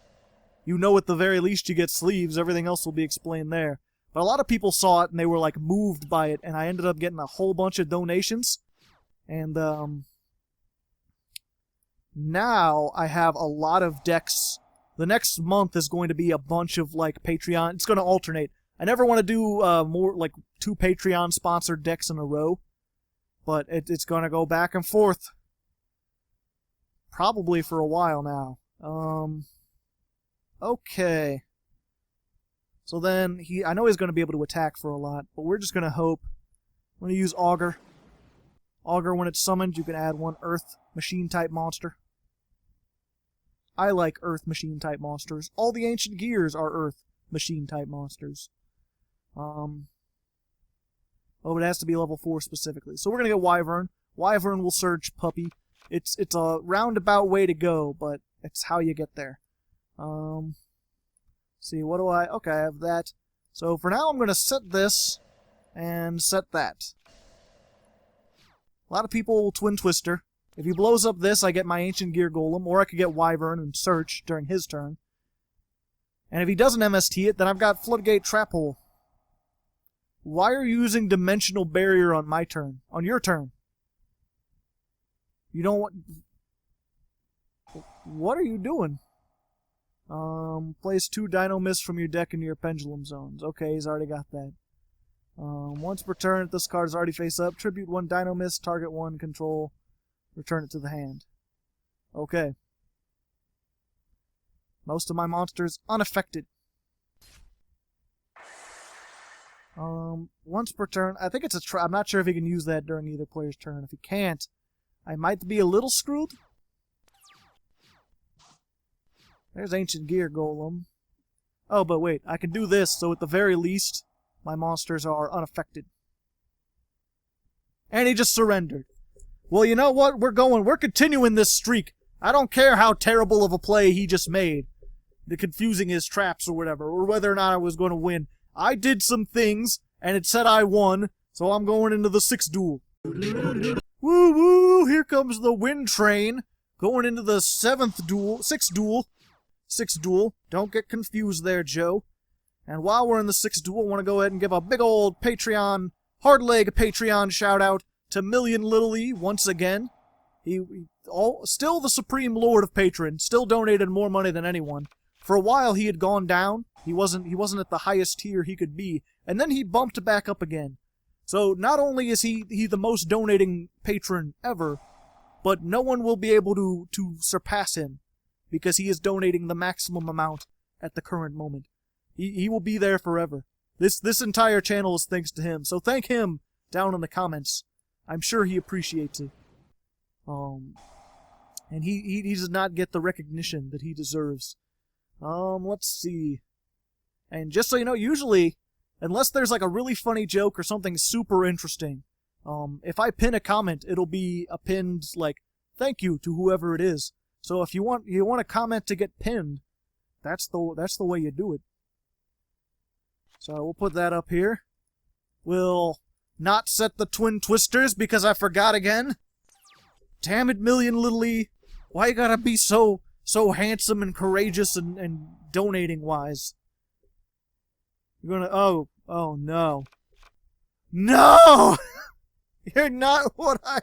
You know at the very least you get sleeves, everything else will be explained there. But a lot of people saw it, and they were like moved by it, and I ended up getting a whole bunch of donations. And now I have a lot of decks. The next month is going to be a bunch of like Patreon, it's going to alternate. I never want to do more like 2 Patreon-sponsored decks in a row, but it's going to go back and forth. Probably for a while now. Okay. So then, I know he's going to be able to attack for a lot, but we're just going to hope. I'm going to use Augur. Augur, when it's summoned, you can add one Earth Machine-type monster. I like Earth Machine-type monsters. All the Ancient Gears are Earth Machine-type monsters. Oh, it has to be level 4 specifically. So we're going to get Wyvern. Wyvern will Surge Puppy. It's a roundabout way to go, but it's how you get there. See, what do I... Okay, I have that. So for now, I'm going to set this and set that. A lot of people will Twin Twister. If he blows up this, I get my Ancient Gear Golem, or I could get Wyvern and search during his turn. And if he doesn't MST it, then I've got Floodgate Trap Hole. Why are you using Dimensional Barrier on my turn? On your turn? You don't want... What are you doing? Place 2 Dino Mists from your deck into your Pendulum Zones. Okay, he's already got that. Once per turn, if this card is already face up, tribute 1 Dino Mist, target 1, control, return it to the hand. Okay. Most of my monsters unaffected. Once per turn, I think it's a I'm not sure if he can use that during either player's turn. If he can't, I might be a little screwed. There's Ancient Gear Golem. Oh, but wait, I can do this, so at the very least, my monsters are unaffected. And he just surrendered. Well, you know what? We're continuing this streak. I don't care how terrible of a play he just made. The confusing his traps or whatever, or whether or not I was going to win. I did some things, and it said I won, so I'm going into the 6th duel. Woo-woo! Here comes the win train. Going into the 6th duel. 6th duel. Don't get confused there, Joe. And while we're in the 6th duel, I want to go ahead and give a big old Patreon, Hardleg Patreon shout-out to MillionLittleE once again. Still the Supreme Lord of Patron, still donated more money than anyone. For a while he had gone down. He wasn't at the highest tier he could be, and then he bumped back up again. So not only is he the most donating patron ever, but no one will be able to surpass him, because he is donating the maximum amount at the current moment. He will be there forever. This entire channel is thanks to him, so thank him down in the comments. I'm sure he appreciates it. And he does not get the recognition that he deserves. Let's see. And just so you know, usually, unless there's like a really funny joke or something super interesting, if I pin a comment, it'll be a pinned, like, thank you to whoever it is. So if you want a comment to get pinned, that's the way you do it. So we'll put that up here. We'll not set the Twin Twisters because I forgot again. Damn it, MillionLittleE. Why you gotta be so handsome and courageous and donating wise? You're gonna oh no. No! You're not what I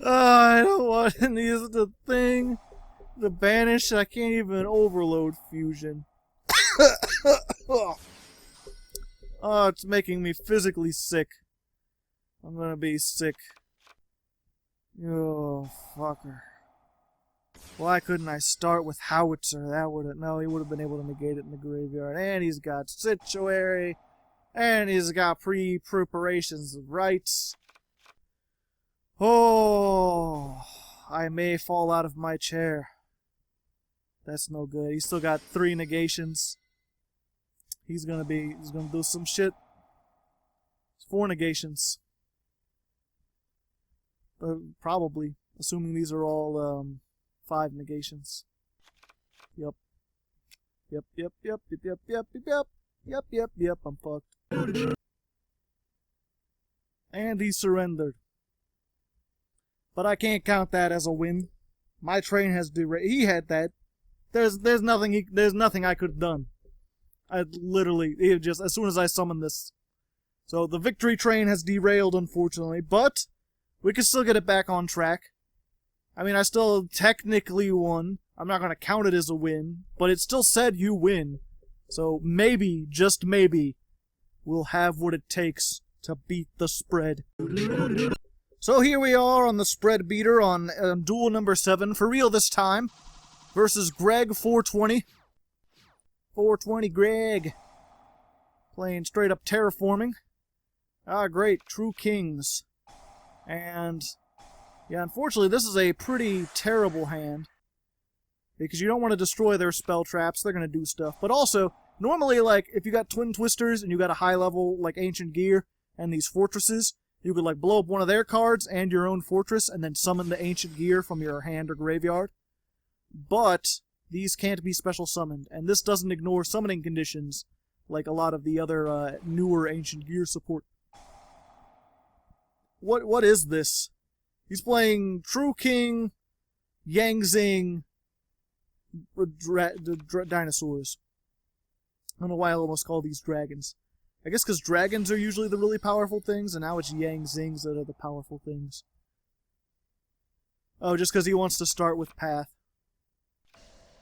I don't want to use the thing. The banish, I can't even overload fusion. Oh, it's making me physically sick. I'm gonna be sick. Oh, fucker. Why couldn't I start with Howitzer? That would've... No, he would've been able to negate it in the graveyard. And he's got Situary. And he's got preparations of rights. Oh, I may fall out of my chair. That's no good. He's still got 3 negations. He's gonna do some shit. It's 4 negations. Probably, assuming these are all 5 negations. Yep. Yep. I'm fucked. And he surrendered. But I can't count that as a win. My train has derailed. He had that. There's nothing I could have done. It just as soon as I summoned this. So the victory train has derailed, unfortunately, but we can still get it back on track. I mean, I still technically won. I'm not going to count it as a win, but it still said you win. So maybe, just maybe, we'll have what it takes to beat the spread. So here we are on the spread beater on duel number 7, for real this time, versus Greg 420. 420 Greg. Playing straight up terraforming. Ah, great. True Kings. And, yeah, unfortunately, this is a pretty terrible hand. Because you don't want to destroy their spell traps. They're going to do stuff. But also, normally, like, if you got Twin Twisters and you got a high level, like, Ancient Gear and these fortresses, you could, like, blow up one of their cards and your own fortress and then summon the Ancient Gear from your hand or graveyard. But these can't be special summoned. And this doesn't ignore summoning conditions like a lot of the other newer Ancient Gear support. What is this? He's playing True King, Yangzing, dinosaurs. I don't know why I almost call these dragons. I guess because dragons are usually the really powerful things, and now it's Yangzings that are the powerful things. Oh, just because he wants to start with Path.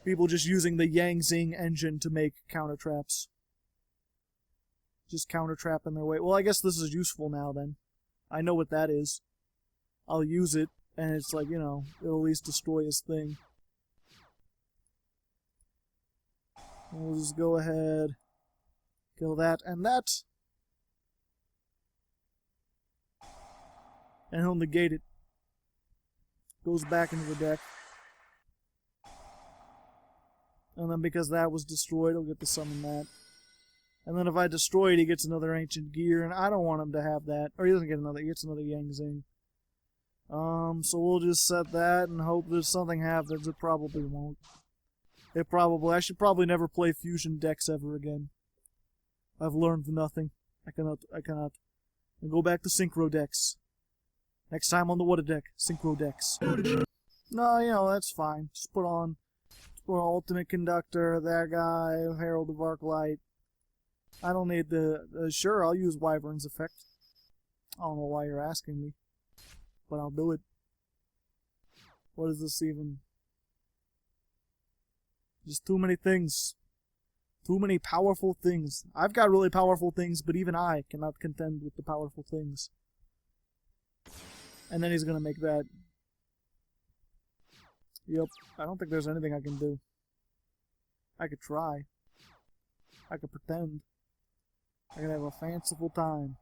People just using the Yangzing engine to make counter traps. Just counter trapping their way. Well, I guess this is useful now then. I know what that is. I'll use it, and it's like, you know, it'll at least destroy his thing. We'll just go ahead, kill that and that. And he'll negate it. Goes back into the deck. And then because that was destroyed, he'll get to summon that. And then if I destroy it, he gets another Ancient Gear, and I don't want him to have that. Or he doesn't get another, he gets another Yangzing. So we'll just set that and hope that something happens. It probably won't. I should probably never play fusion decks ever again. I've learned nothing. I cannot. And go back to synchro decks. Next time on the What a Deck, synchro decks. No, you know, that's fine. Just put on Ultimate Conductor, that guy, Herald of Arclight. I don't need the... sure, I'll use Wyvern's effect. I don't know why you're asking me. But I'll do it. What is this even? Just too many things. Too many powerful things. I've got really powerful things, but even I cannot contend with the powerful things. And then he's gonna make that. Yep. I don't think there's anything I can do. I could try. I could pretend. I could have a fanciful time.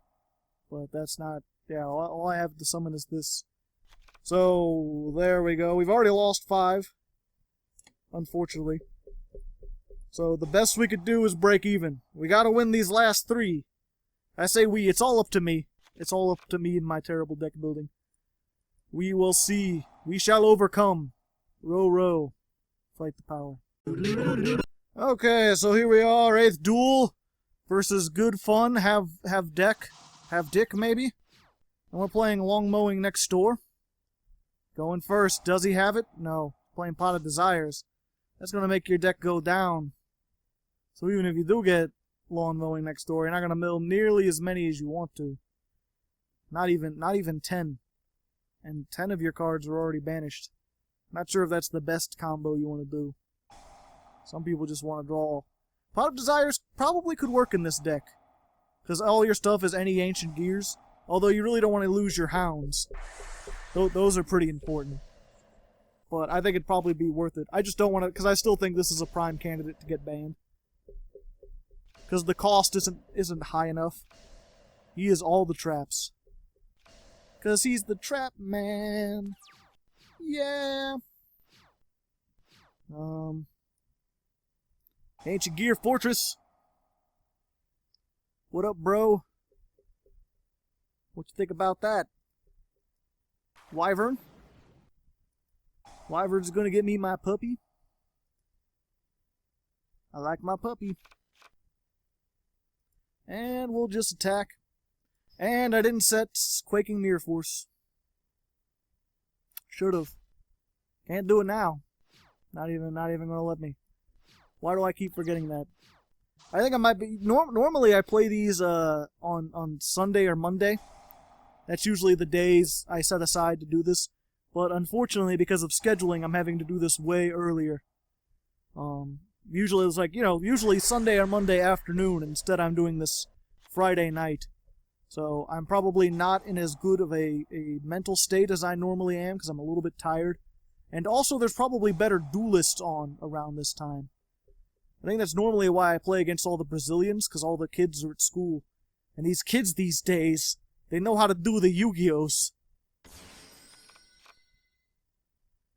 But that's not... yeah, all I have to summon is this. So, there we go. We've already lost 5. Unfortunately. So, the best we could do is break even. We gotta win these last 3. I say we, it's all up to me. It's all up to me and my terrible deck building. We will see. We shall overcome. Row, row. Fight the power. Okay, so here we are. 8th duel versus good fun. Have dick, maybe? And we're playing Long Mowing Next Door. Going first. Does he have it? No. Playing Pot of Desires. That's going to make your deck go down. So even if you do get Lawn Mowing Next Door, you're not going to mill nearly as many as you want to. Not even 10. And 10 of your cards are already banished. Not sure if that's the best combo you want to do. Some people just want to draw. Pot of Desires probably could work in this deck. Because all your stuff is any Ancient Gears. Although you really don't want to lose your Hounds. Those are pretty important. But I think it'd probably be worth it. I just don't want to... because I still think this is a prime candidate to get banned. Because the cost isn't high enough. He is all the traps. Because he's the trap man. Yeah. Ancient Gear Fortress. What up, bro? What you think about that? Wyvern? Wyvern's gonna get me my puppy. I like my puppy. And we'll just attack. And I didn't set Quaking Mirror Force. Should've. Can't do it now. Not even gonna let me. Why do I keep forgetting that? I think I might be... normally I play these on Sunday or Monday. That's usually the days I set aside to do this. But unfortunately, because of scheduling, I'm having to do this way earlier. Usually it's like, usually Sunday or Monday afternoon. Instead, I'm doing this Friday night. So I'm probably not in as good of a mental state as I normally am, because I'm a little bit tired. And also, there's probably better duelists on around this time. I think that's normally why I play against all the Brazilians, because all the kids are at school. And these kids these days, they know how to do the Yu-Gi-Ohs.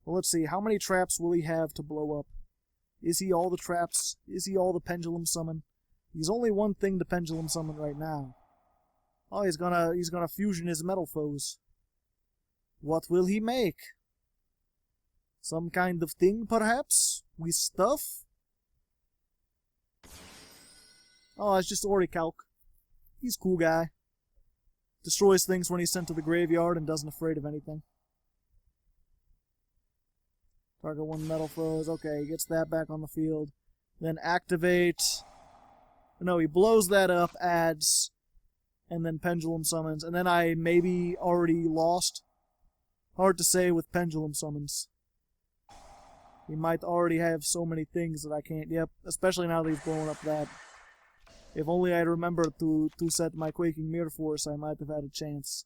Well, let's see. How many traps will he have to blow up? Is he all the traps? Is he all the pendulum summon? He's only one thing to pendulum summon right now. Oh, he's gonna fusion his metal foes. What will he make? Some kind of thing, perhaps? With stuff? Oh, it's just Orichalc. He's a cool guy. Destroys things when he's sent to the graveyard and doesn't afraid of anything. Target one metal foes. Okay, he gets that back on the field. Then activate. No, he blows that up, adds, and then pendulum summons. And then I maybe already lost. Hard to say with pendulum summons. He might already have so many things that I can't. Yep, especially now that he's blowing up that. If only I'd remembered to set my Quaking Mirror Force, I might have had a chance.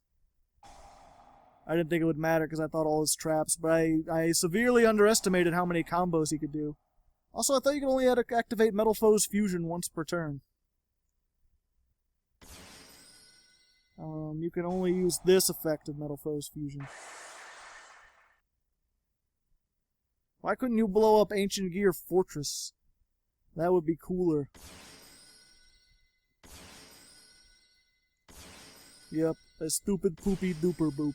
I didn't think it would matter because I thought all his traps, but I severely underestimated how many combos he could do. Also, I thought you could only activate Metal Foe's Fusion once per turn. You can only use this effect of Metal Foe's Fusion. Why couldn't you blow up Ancient Gear Fortress? That would be cooler. Yep, a stupid poopy duper boop.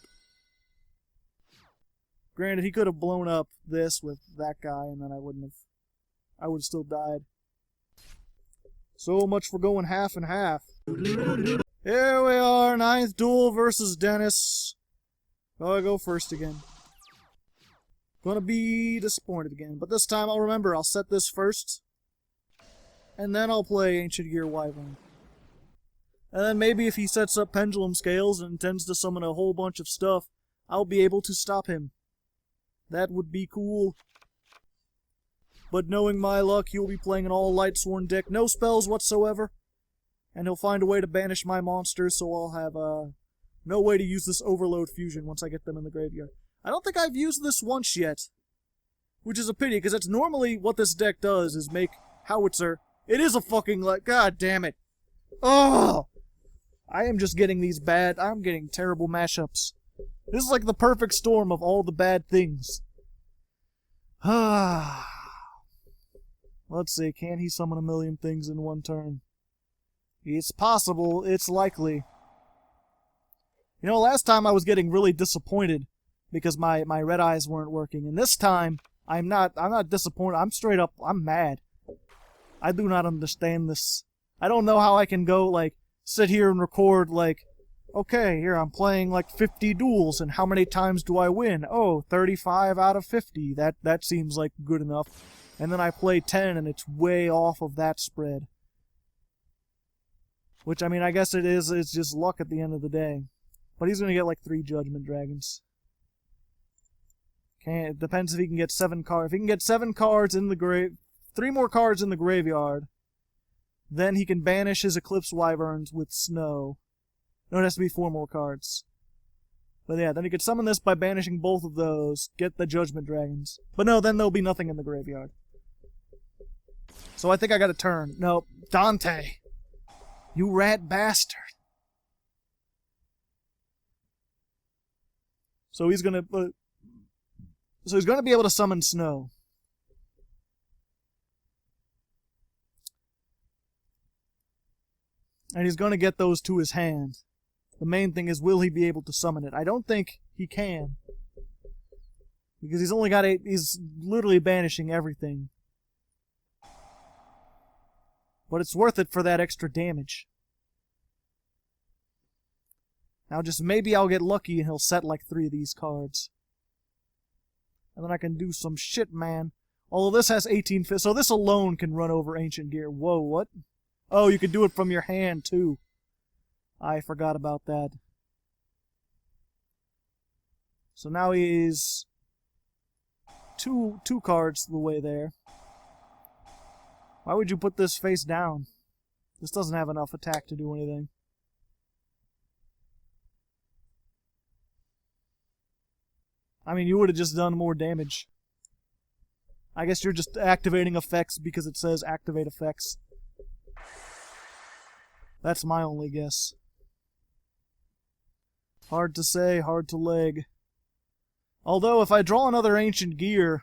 Granted, he could have blown up this with that guy, and then I would have still died. So much for going half and half. Here we are, 9th duel versus Dennis. Oh, I go first again. Gonna be disappointed again, but this time I'll remember. I'll set this first, and then I'll play Ancient Gear Wyvern. And then maybe if he sets up Pendulum Scales and intends to summon a whole bunch of stuff, I'll be able to stop him. That would be cool. But knowing my luck, he'll be playing an all Lightsworn deck, no spells whatsoever. And he'll find a way to banish my monsters, so I'll have no way to use this Overload Fusion once I get them in the graveyard. I don't think I've used this once yet. Which is a pity, because it's normally what this deck does, is make Howitzer. It is a fucking, like, god damn it. Oh! I am just getting these I'm getting terrible mashups. This is like the perfect storm of all the bad things. Let's see, can he summon a million things in one turn? It's possible, it's likely. You know, last time I was getting really disappointed because my red eyes weren't working, and this time I'm not disappointed. I'm straight up, I'm mad. I do not understand this. I don't know how I can go, like, sit here and record, like, okay, here, I'm playing, like, 50 duels, and how many times do I win? Oh, 35 out of 50. That seems, like, good enough. And then I play 10, and it's way off of that spread. Which, I mean, I guess it's just luck at the end of the day. But he's gonna get, like, 3 Judgment Dragons. It depends if he can get 7 cards. If he can get 7 cards in the 3 more cards in the graveyard, then he can banish his Eclipse Wyverns with Snow. No, it has to be 4 more cards. But yeah, then he could summon this by banishing both of those, get the Judgment Dragons. But no, then there'll be nothing in the graveyard. So I think I got a turn. No, Dante! You rat bastard! So he's gonna be able to summon Snow. And he's going to get those to his hand. The main thing is, will he be able to summon it? I don't think he can. Because he's only got he's literally banishing everything. But it's worth it for that extra damage. Now just maybe I'll get lucky and he'll set like 3 of these cards. And then I can do some shit, man. Although this has 18 fists, so this alone can run over Ancient Gear. Whoa, what? Oh, you can do it from your hand, too. I forgot about that. So now he's two cards the way there. Why would you put this face down? This doesn't have enough attack to do anything. I mean, you would have just done more damage. I guess you're just activating effects because it says activate effects. That's my only guess. Hard to say, hard to leg. Although, if I draw another Ancient Gear,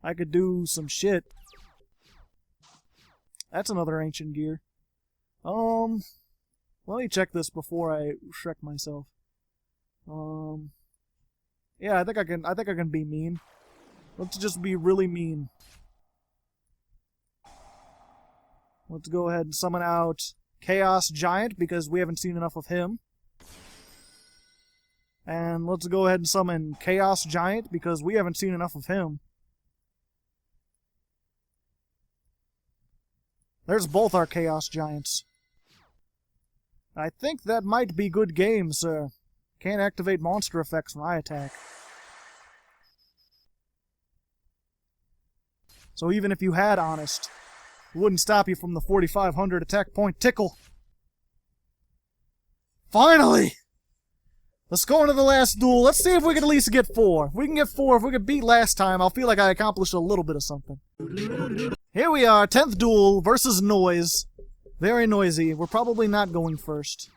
I could do some shit. That's another Ancient Gear. Let me check this before I Shrek myself. Yeah, I think I can be mean. Let's just be really mean. Let's go ahead and summon out Chaos Giant, because we haven't seen enough of him. And let's go ahead and summon Chaos Giant, because we haven't seen enough of him. There's both our Chaos Giants. I think that might be good game, sir. Can't activate monster effects when I attack. So even if you had Honest, it wouldn't stop you from the 4,500 attack point tickle. Finally! Let's go into the last duel. Let's see if we can at least get 4. If we can get 4, if we can beat last time, I'll feel like I accomplished a little bit of something. Here we are, 10th duel versus Noise. Very noisy. We're probably not going first.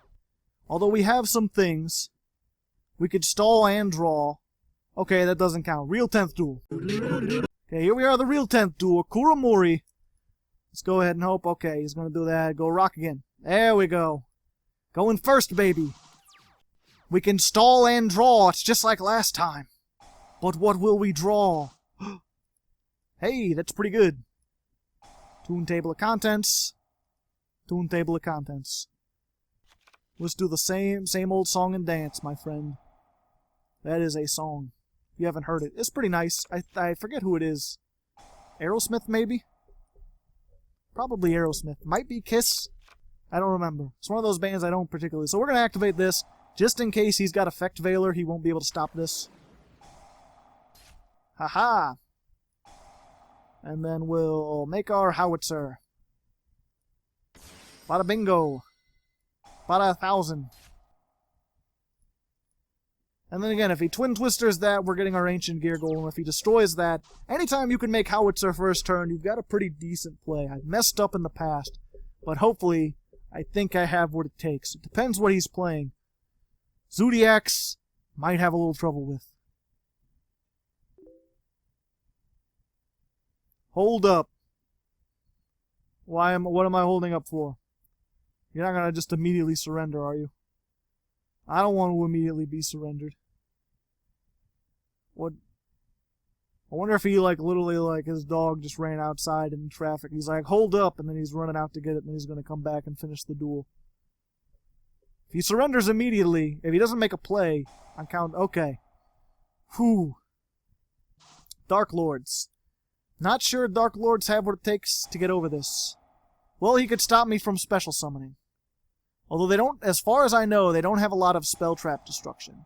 Although we have some things. We could stall and draw. Okay, that doesn't count. Real 10th duel. Okay, here we are, the real 10th duel. Kuramori. Let's go ahead and hope. Okay, he's going to do that. Go rock again. There we go. Going first, baby. We can stall and draw. It's just like last time. But what will we draw? Hey, that's pretty good. Toon table of contents. Toon table of contents. Let's do the same old song and dance, my friend. That is a song. If you haven't heard it, it's pretty nice. I forget who it is. Aerosmith, maybe? Probably Aerosmith. Might be Kiss. I don't remember. It's one of those bands I don't particularly. So we're going to activate this. Just in case he's got Effect Veiler, he won't be able to stop this. Haha! And then we'll make our Howitzer. Bada bingo! Bada 1,000. And then again, if he Twin Twisters that, we're getting our Ancient Gear goal, and if he destroys that, anytime you can make Howitzer first turn, you've got a pretty decent play. I've messed up in the past, but hopefully, I think I have what it takes. It depends what he's playing. Zodiacs might have a little trouble with. Hold up. What am I holding up for? You're not gonna just immediately surrender, are you? I don't want to immediately be surrendered. What? I wonder if he, literally, his dog just ran outside in traffic. He's like, hold up, and then he's running out to get it, and then he's gonna come back and finish the duel. If he surrenders immediately, if he doesn't make a play, on count... Okay. Whew. Dark Lords. Not sure Dark Lords have what it takes to get over this. Well, he could stop me from special summoning. Although they don't, as far as I know, they don't have a lot of spell trap destruction.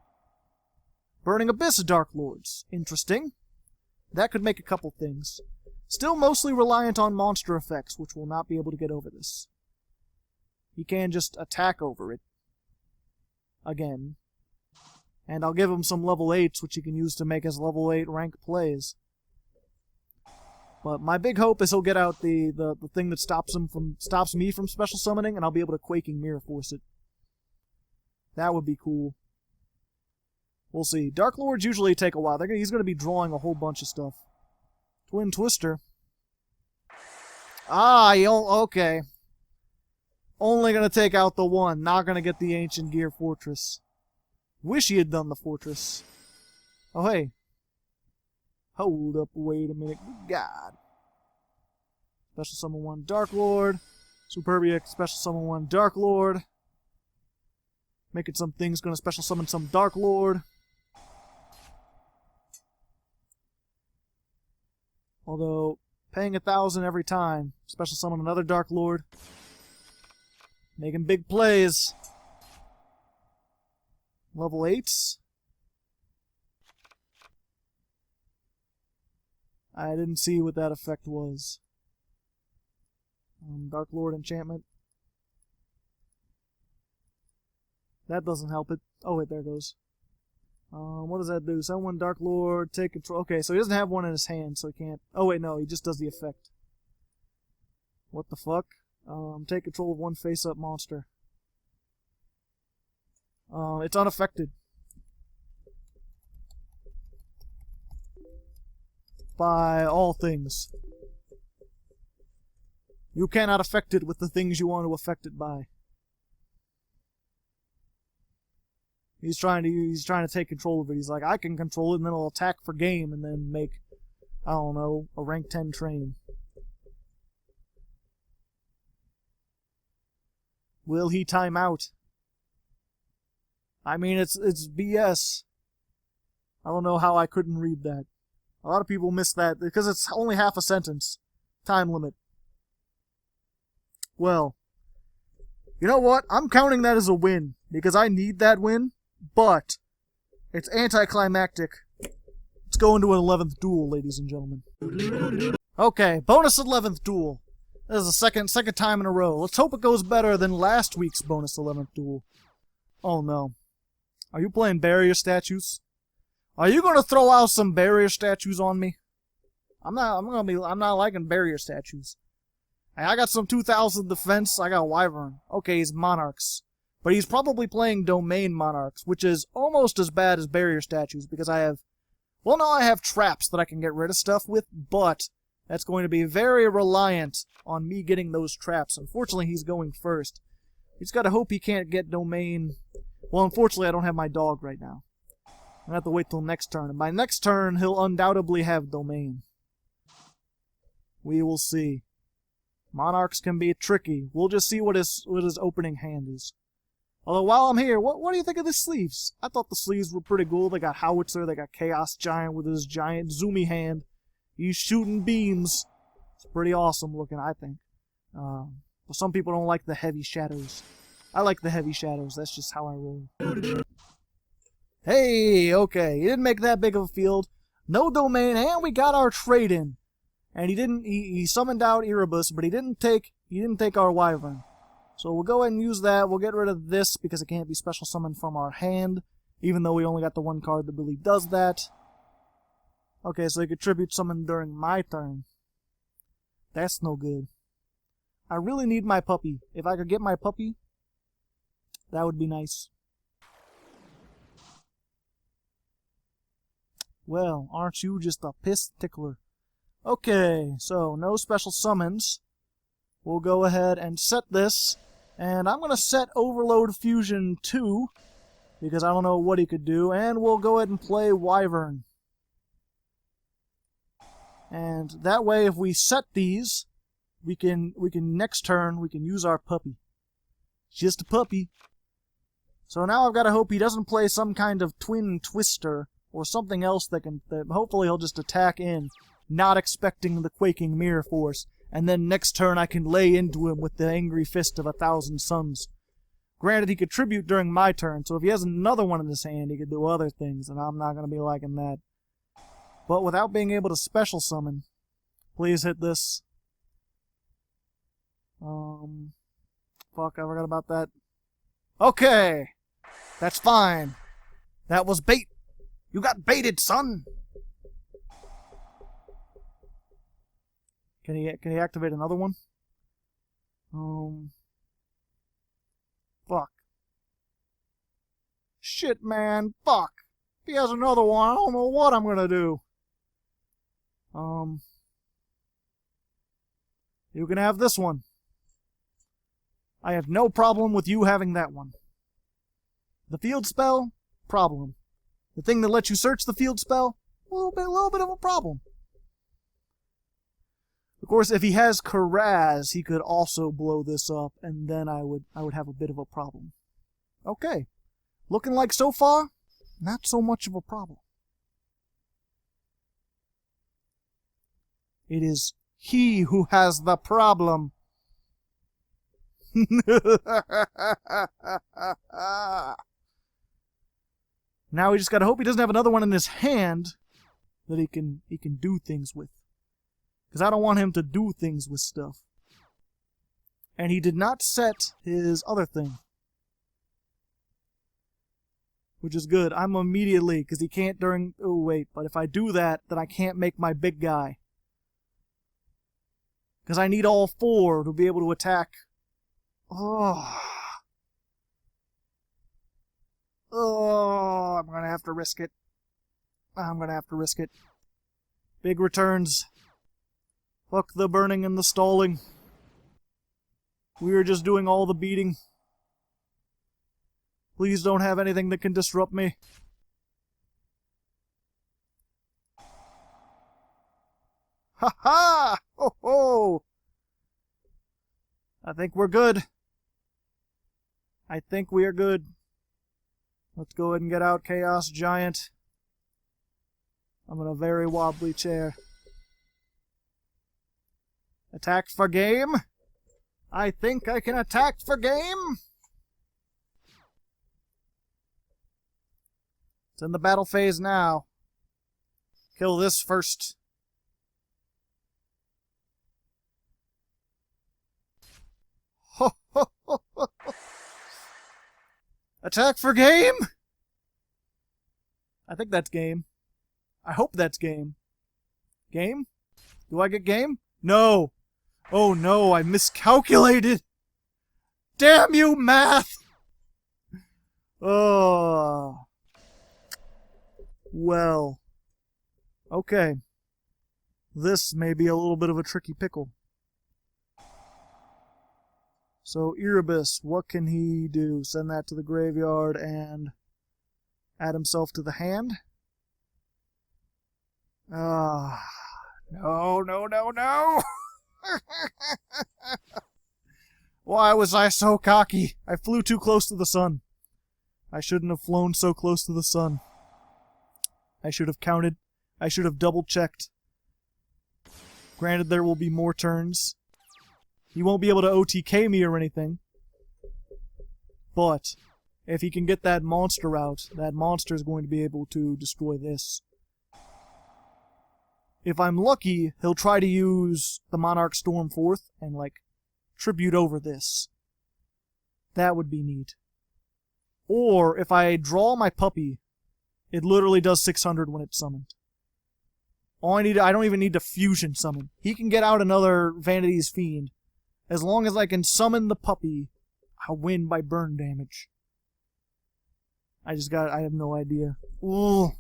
Burning Abyss Dark Lords. Interesting. That could make a couple things. Still mostly reliant on monster effects, which will not be able to get over this. He can just attack over it. Again. And I'll give him some level 8s, which he can use to make his level 8 rank plays. But my big hope is he'll get out the thing that stops me from special summoning, and I'll be able to Quaking Mirror Force it. That would be cool. We'll see. Dark Lords usually take a while. He's going to be drawing a whole bunch of stuff. Twin Twister. Ah, okay. Only going to take out the one. Not going to get the Ancient Gear Fortress. Wish he had done the Fortress. Oh, hey. Hold up, wait a minute. Good God. Special Summon 1 Dark Lord. Superbia Special Summon 1 Dark Lord. Making some things, gonna Special Summon some Dark Lord. Although, paying 1,000 every time. Special Summon another Dark Lord. Making big plays. Level 8s. I didn't see what that effect was. Dark Lord enchantment. That doesn't help it. Oh wait, there it goes. What does that do? Someone Dark Lord, take control. Okay, so he doesn't have one in his hand, so he can't. Oh wait, no, he just does the effect. What the fuck? Take control of one face-up monster. It's unaffected by all things. You cannot affect it with the things you want to affect it by. He's trying to take control of it. He's like, I can control it, and then I'll attack for game, and then make, I don't know, a rank 10 train. Will he time out? I mean, it's BS. I don't know how I couldn't read that. A lot of people miss that, because it's only half a sentence. Time limit. Well, you know what? I'm counting that as a win, because I need that win. But it's anticlimactic. Let's go into an 11th duel, ladies and gentlemen. Okay, bonus 11th duel. This is the second time in a row. Let's hope it goes better than last week's bonus 11th duel. Oh no. Are you playing barrier statues? Are you gonna throw out some barrier statues on me? I'm not liking barrier statues. Hey, I got some 2000 defense, I got Wyvern. Okay, he's Monarchs. But he's probably playing Domain Monarchs, which is almost as bad as barrier statues, because I have... Well, no, I have traps that I can get rid of stuff with, but that's going to be very reliant on me getting those traps. Unfortunately, he's going first. He's got to hope he can't get Domain... Well, unfortunately, I don't have my dog right now. I'm going to have to wait till next turn. And by next turn, he'll undoubtedly have Domain. We will see. Monarchs can be tricky. We'll just see what his opening hand is. Although, while I'm here, what do you think of the sleeves? I thought the sleeves were pretty cool. They got Howitzer, they got Chaos Giant with his giant zoomy hand. He's shooting beams. It's pretty awesome looking, I think. But some people don't like the heavy shadows. I like the heavy shadows. That's just how I roll. Hey, okay. He didn't make that big of a field. No Domain, and we got our trade in. And he summoned out Erebus, but he didn't take our Wyvern. So we'll go ahead and use that. We'll get rid of this because it can't be special summoned from our hand, even though we only got the one card that really does that. Okay, so he could tribute summon during my turn. That's no good. I really need my puppy. If I could get my puppy, that would be nice. Well, aren't you just a piss tickler? Okay, so no special summons. We'll go ahead and set this. And I'm going to set Overload Fusion 2, because I don't know what he could do. And we'll go ahead and play Wyvern. And that way, if we set these, we can next turn, we can use our puppy. Just a puppy. So now I've got to hope he doesn't play some kind of Twin Twister, or something else that hopefully he'll just attack in, not expecting the Quaking Mirror Force. And then next turn I can lay into him with the Angry Fist of 1,000 Suns. Granted, he could tribute during my turn, so if he has another one in his hand, he could do other things, and I'm not going to be liking that. But without being able to special summon, please hit this. Fuck, I forgot about that. Okay! That's fine. That was bait. You got baited, son! Can he activate another one? Fuck. Shit, man. Fuck. If he has another one, I don't know what I'm gonna do. You can have this one. I have no problem with you having that one. The field spell? Problem. The thing that lets you search the field spell? A little bit of a problem. Of course, if he has Karaz, he could also blow this up, and then I would have a bit of a problem. Okay. Looking like so far, not so much of a problem. It is he who has the problem. Now we just gotta hope he doesn't have another one in his hand that he can do things with. Because I don't want him to do things with stuff. And he did not set his other thing. which is good. I'm immediately, because he can't during... Oh, wait, but if I do that, then I can't make my big guy. Because I need all 4 to be able to attack. Oh. Oh, I'm going to have to risk it. I'm going to have to risk it. Big returns. Fuck the burning and the stalling. We are just doing all the beating. Please don't have anything that can disrupt me. Ha ha! Ho ho! I think we're good. I think we are good. Let's go ahead and get out Chaos Giant. I'm in a very wobbly chair. Attack for game? I think I can attack for game? It's in the battle phase now. Kill this first. Ho ho ho ho! Attack for game? I think that's game. I hope that's game. Game? Do I get game? No! Oh no, I miscalculated! Damn you, math! Oh. Well. Okay. This may be a little bit of a tricky pickle. So, Erebus, what can he do? Send that to the graveyard and add himself to the hand? No, no, no, no! Why was I so cocky? I flew too close to the sun. I shouldn't have flown so close to the sun. I should have counted. I should have double-checked. Granted, there will be more turns. He won't be able to OTK me or anything. But if he can get that monster out, that monster is going to be able to destroy this. If I'm lucky, he'll try to use the Monarch Stormforth and, like, tribute over this. That would be neat. Or, if I draw my puppy, it literally does 600 when it's summoned. I don't even need to fusion summon. He can get out another Vanity's Fiend. As long as I can summon the puppy, I'll win by burn damage. I have no idea. Ooh.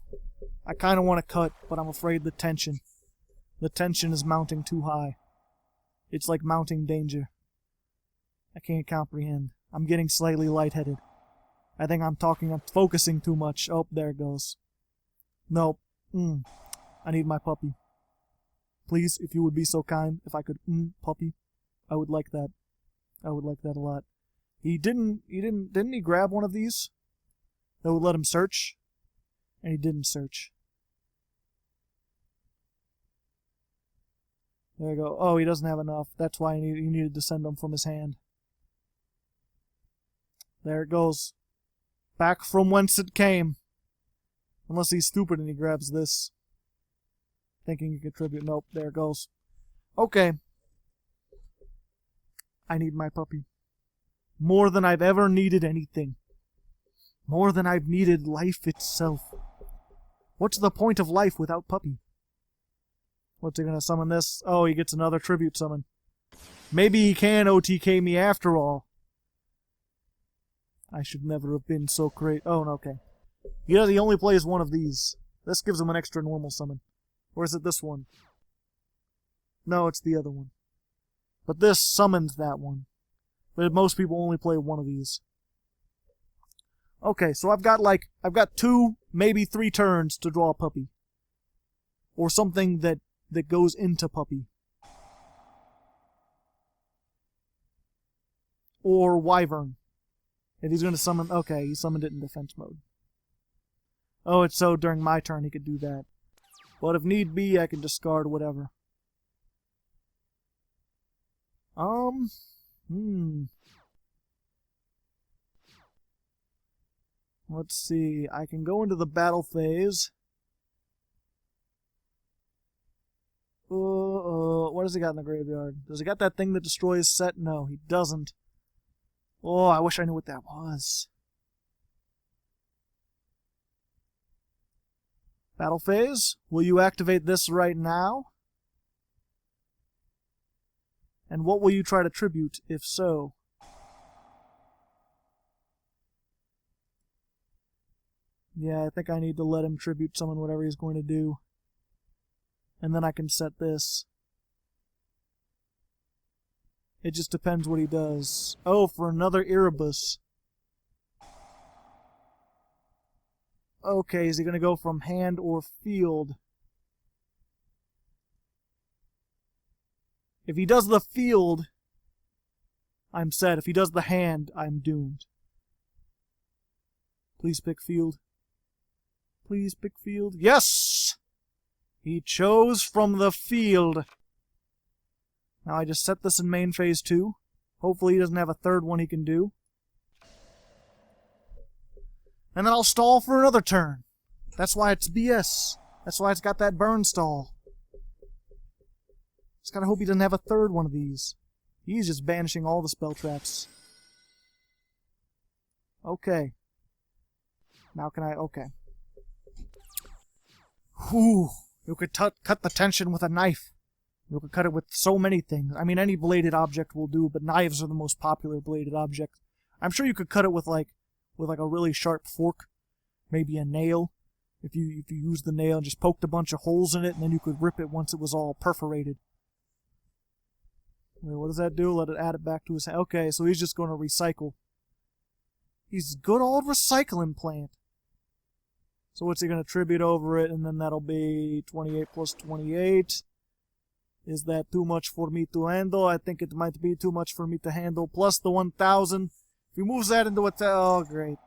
I kind of want to cut, but I'm afraid the tension is mounting too high. It's like mounting danger. I can't comprehend. I'm getting slightly lightheaded. I think I'm focusing too much. Oh, there it goes. Nope. I need my puppy. Please, if you would be so kind, if I could, puppy. I would like that. I would like that a lot. Didn't he grab one of these? That would let him search? And he didn't search. There you go. Oh, he doesn't have enough. That's why he needed to send them from his hand. There it goes. Back from whence it came. Unless he's stupid and he grabs this. Thinking he can contribute. Nope, there it goes. Okay. I need my puppy. More than I've ever needed anything. More than I've needed life itself. What's the point of life without puppy? What's he gonna summon this? Oh, he gets another tribute summon. Maybe he can OTK me after all. I should never have been so great. Oh, no, okay. He only plays one of these. This gives him an extra normal summon. Or is it this one? No, it's the other one. But this summons that one. But most people only play one of these. Okay, so I've got 2, maybe 3 turns to draw a puppy. Or something that goes into puppy. Or Wyvern. If he's going to summon... Okay, he summoned it in defense mode. Oh, it's so during my turn he could do that. But if need be, I can discard whatever. Let's see. I can go into the battle phase. What does he got in the graveyard? Does he got that thing that destroys set? No, he doesn't. Oh, I wish I knew what that was. Battle phase. Will you activate this right now? And what will you try to tribute, if so? Yeah, I think I need to let him tribute someone, whatever he's going to do. And then I can set this. It just depends what he does. Oh, for another Erebus. Okay, is he going to go from hand or field? If he does the field, I'm set. If he does the hand, I'm doomed. Please pick field. Please pick field. Yes! He chose from the field. Now I just set this in main phase 2. Hopefully he doesn't have a third one he can do. And then I'll stall for another turn. That's why it's BS. That's why it's got that burn stall. Just gotta hope he doesn't have a third one of these. He's just banishing all the spell traps. Okay. Now can I... Okay. Whew. You could cut the tension with a knife. You could cut it with so many things. I mean, any bladed object will do, but knives are the most popular bladed object. I'm sure you could cut it with like a really sharp fork. Maybe a nail. If you use the nail and just poked a bunch of holes in it, and then you could rip it once it was all perforated. Wait, what does that do? Let it add it back to his hand. Okay, so he's just going to recycle. He's a good old recycling plant. So what's he going to tribute over it? And then that'll be 28 plus 28. Is that too much for me to handle? I think it might be too much for me to handle. Plus the 1,000. If he moves that into a... Oh, great.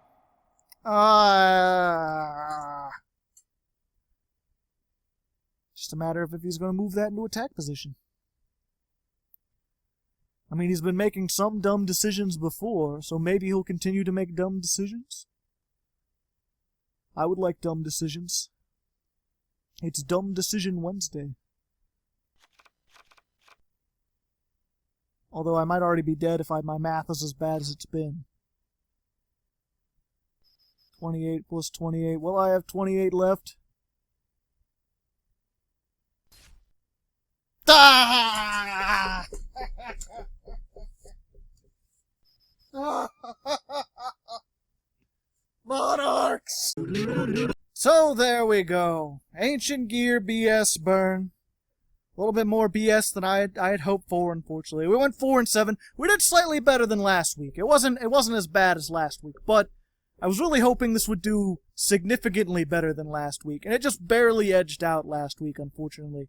Just a matter of if he's going to move that into attack position. I mean, he's been making some dumb decisions before, so maybe he'll continue to make dumb decisions. I would like dumb decisions. It's Dumb Decision Wednesday. Although I might already be dead if my math is as bad as it's been. 28 plus 28. Well, I have 28 left. Ah! Monarchs! So there we go. Ancient Gear BS burn. A little bit more BS than I had hoped for, unfortunately. We went 4 and 7. We did slightly better than last week. It wasn't as bad as last week, but I was really hoping this would do significantly better than last week, and it just barely edged out last week, unfortunately.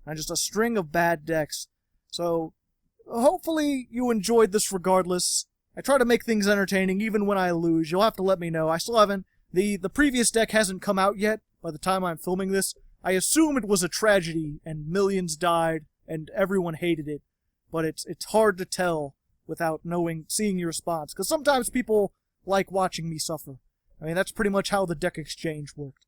And just a string of bad decks. So, hopefully you enjoyed this regardless. I try to make things entertaining even when I lose. You'll have to let me know. I still haven't... The previous deck hasn't come out yet by the time I'm filming this. I assume it was a tragedy, and millions died, and everyone hated it. But it's hard to tell without seeing your response. Because sometimes people like watching me suffer. I mean, that's pretty much how the deck exchange worked.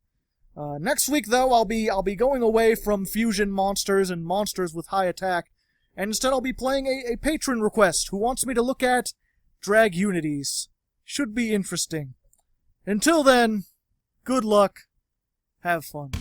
Next week, though, I'll be going away from fusion monsters and monsters with high attack, and instead I'll be playing a patron request who wants me to look at drag unities. Should be interesting. Until then, good luck. Have fun.